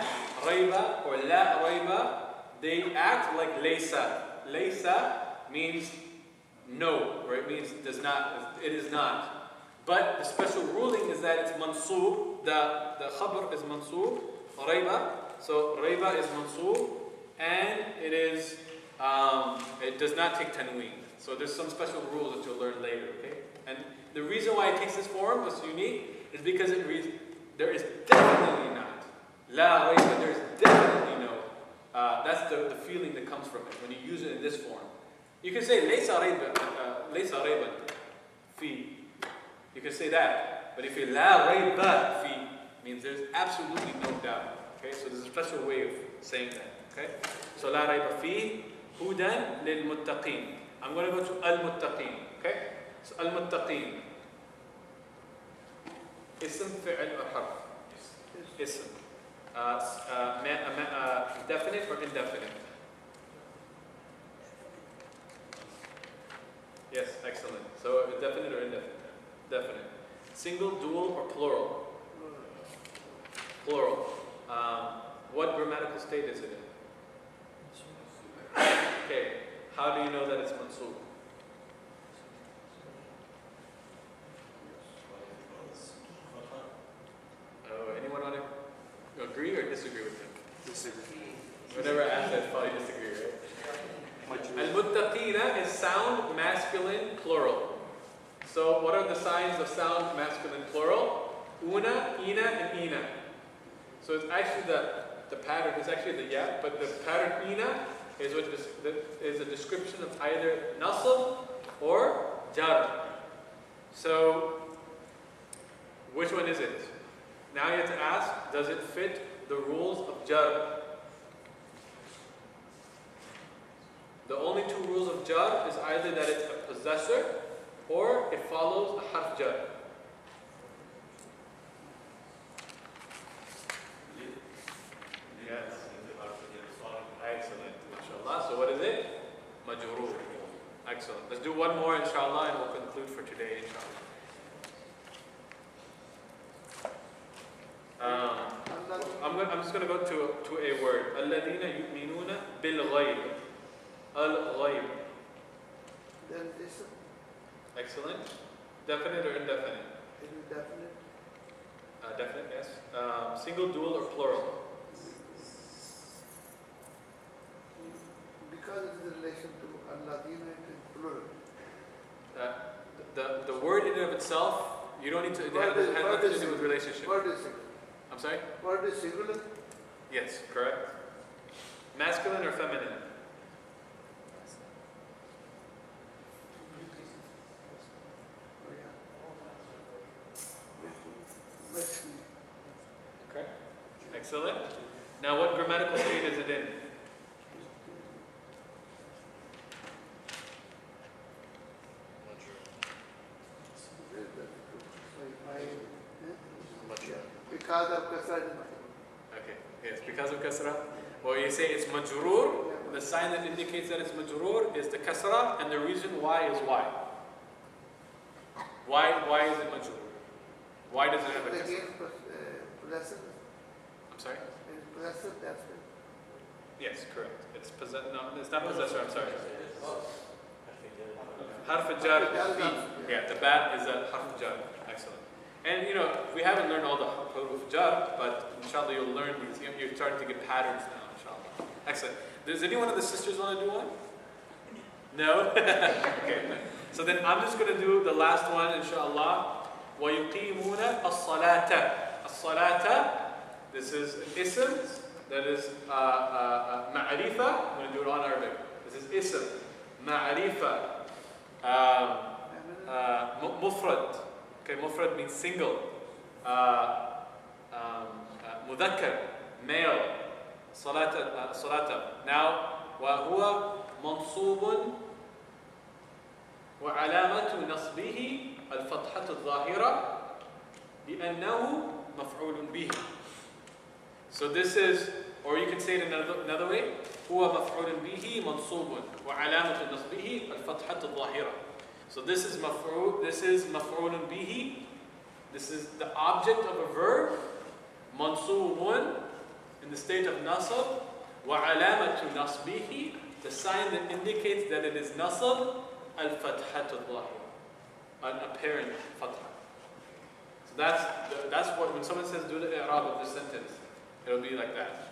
rayba or la rayba, they act like laysa. Laysa means no, or it means does not. It is not. But the special ruling is that it's mansub. The khabar is mansub. Rayba. So rayba is mansub, and it is it does not take tanween. So there's some special rules that you'll learn later. Okay, and the reason why it takes this form is unique is because it reads there is definitely not la rayba. There's definitely no. That's the feeling that comes from it when you use it in this form. You can say laysa rayba fi. You can say that, but if you la rayba fi means there's absolutely no doubt. Okay, so there's a special way of saying that. Okay, so la rayba fi hudan lil muttaqin. I'm going to go to al muttaqin. Okay, so al muttaqin. Ism fi'l or harf? Ism. Definite or indefinite? Yes, excellent. So definite or indefinite? Definite. Single, dual, or plural? Plural. What grammatical state is it in? Okay. How do you know that it's mansub? Anyone want to agree or disagree with him? Disagree. Whenever I ask that, probably disagree, right? Al-muttaqina is sound masculine plural. So what are the signs of sound masculine plural? Una, ina, and ina. So it's actually the pattern is actually the ya, but the pattern ina is a description of either nasab or jar. So which one is it? Now you have to ask, does it fit the rules of jar? The only two rules of jar is either that it's a possessor or it follows a harf jar. Yes. Excellent. Inshallah. So what is it? Majroor. Excellent. Let's do one more inshallah and we'll conclude for today inshallah. I'm just going to go to a word. الَّذِينَ يُؤْمِنُونَ بِالْغَيْبِ. Al-ghayb. Then this Excellent. Definite or indefinite? indefinite. Definite, yes. Single, dual, or plural? Because it is in relation to Al-Ladina, it is plural. The word in and of itself, you don't need to, it has nothing to do with relationship. Word is singular. I'm sorry? Word is singular. Yes, correct. Masculine or feminine? Okay. Excellent. Now what grammatical state is it in? Because of kasra. Okay, yes, because of kasra. Well, you say it's majroor. The sign that indicates that it's majroor is the kasra, and the reason why is why. Why is it majroor? Why does it have a kasra? Again, possessive. I'm sorry? It's possessive, that's it. Yes, correct. It's no, it's not possessor, I'm sorry. Harf jar fi. Yeah, the bat is a harf jar. Excellent. And you know, we haven't learned all the huruf jar, but inshallah you'll learn these. You're starting to get patterns now, inshallah. Excellent. Does any one of the sisters want to do one? No? Okay. So then I'm just going to do the last one, inshallah. وَيُقِيمُونَ الصَّلَاةَ. الصَّلَاةَ, this is an ism, that is ma'arifa. I'm going to do it on Arabic. This is ism, ma'arifa, mufrad. Okay, mufrad means single. Mudhakkar, male. Salata. Now, وهو منصوب وعلامة نصبه الفتحة الظاهرة لأنه مفعول به. So this is, or you can say it another way, هو مفعول به منصوب وعلامة نصبه الفتحة الظاهرة. So this is مفعول به. This is the object of a verb, منصوب, in the state of nasab, وعلامة نصبه, the sign that indicates that it is nasab, الفتحة الظاهرة, an apparent fatha. So that's what, when someone says do the i'rab of this sentence, it'll be like that.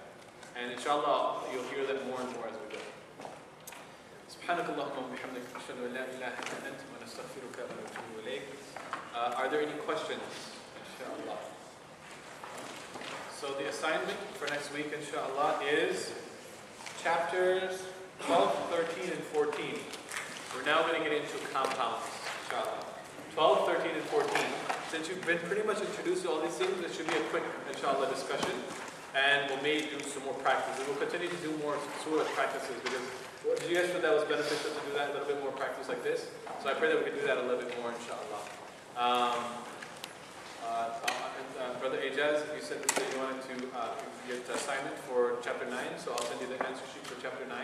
And inshallah, you'll hear that more and more as we go. سبحانك اللهم وبحمدك أشهد أن لا إله إلا أنت ونستغفرك ونتوب إليك. Are there any questions? Inshallah. So the assignment for next week, inshallah, is chapters 12, 13, and 14. We're now going to get into compounds, inshallah. 12, 13, and 14. Since you've been pretty much introduced to all these things, this should be a quick, inshallah, discussion. And we'll maybe do some more practices. We'll continue to do more surah practices because did you guys feel that was beneficial to do that, a little bit more practice like this? So I pray that we can do that a little bit more, inshallah. Brother Ejaz, you said that you wanted to get the assignment for chapter 9, so I'll send you the answer sheet for chapter 9,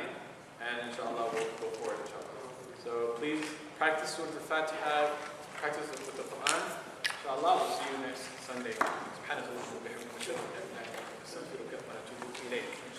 and inshallah we'll go for it, inshallah. So please practice Surah Al-Fatiha, practice it with the Quran. Inshallah, we'll see you next Sunday. SubhanAllah wa bihamdihi, ashhadu an la ilaha illa anta, astaghfiruka wa atubu ilayk.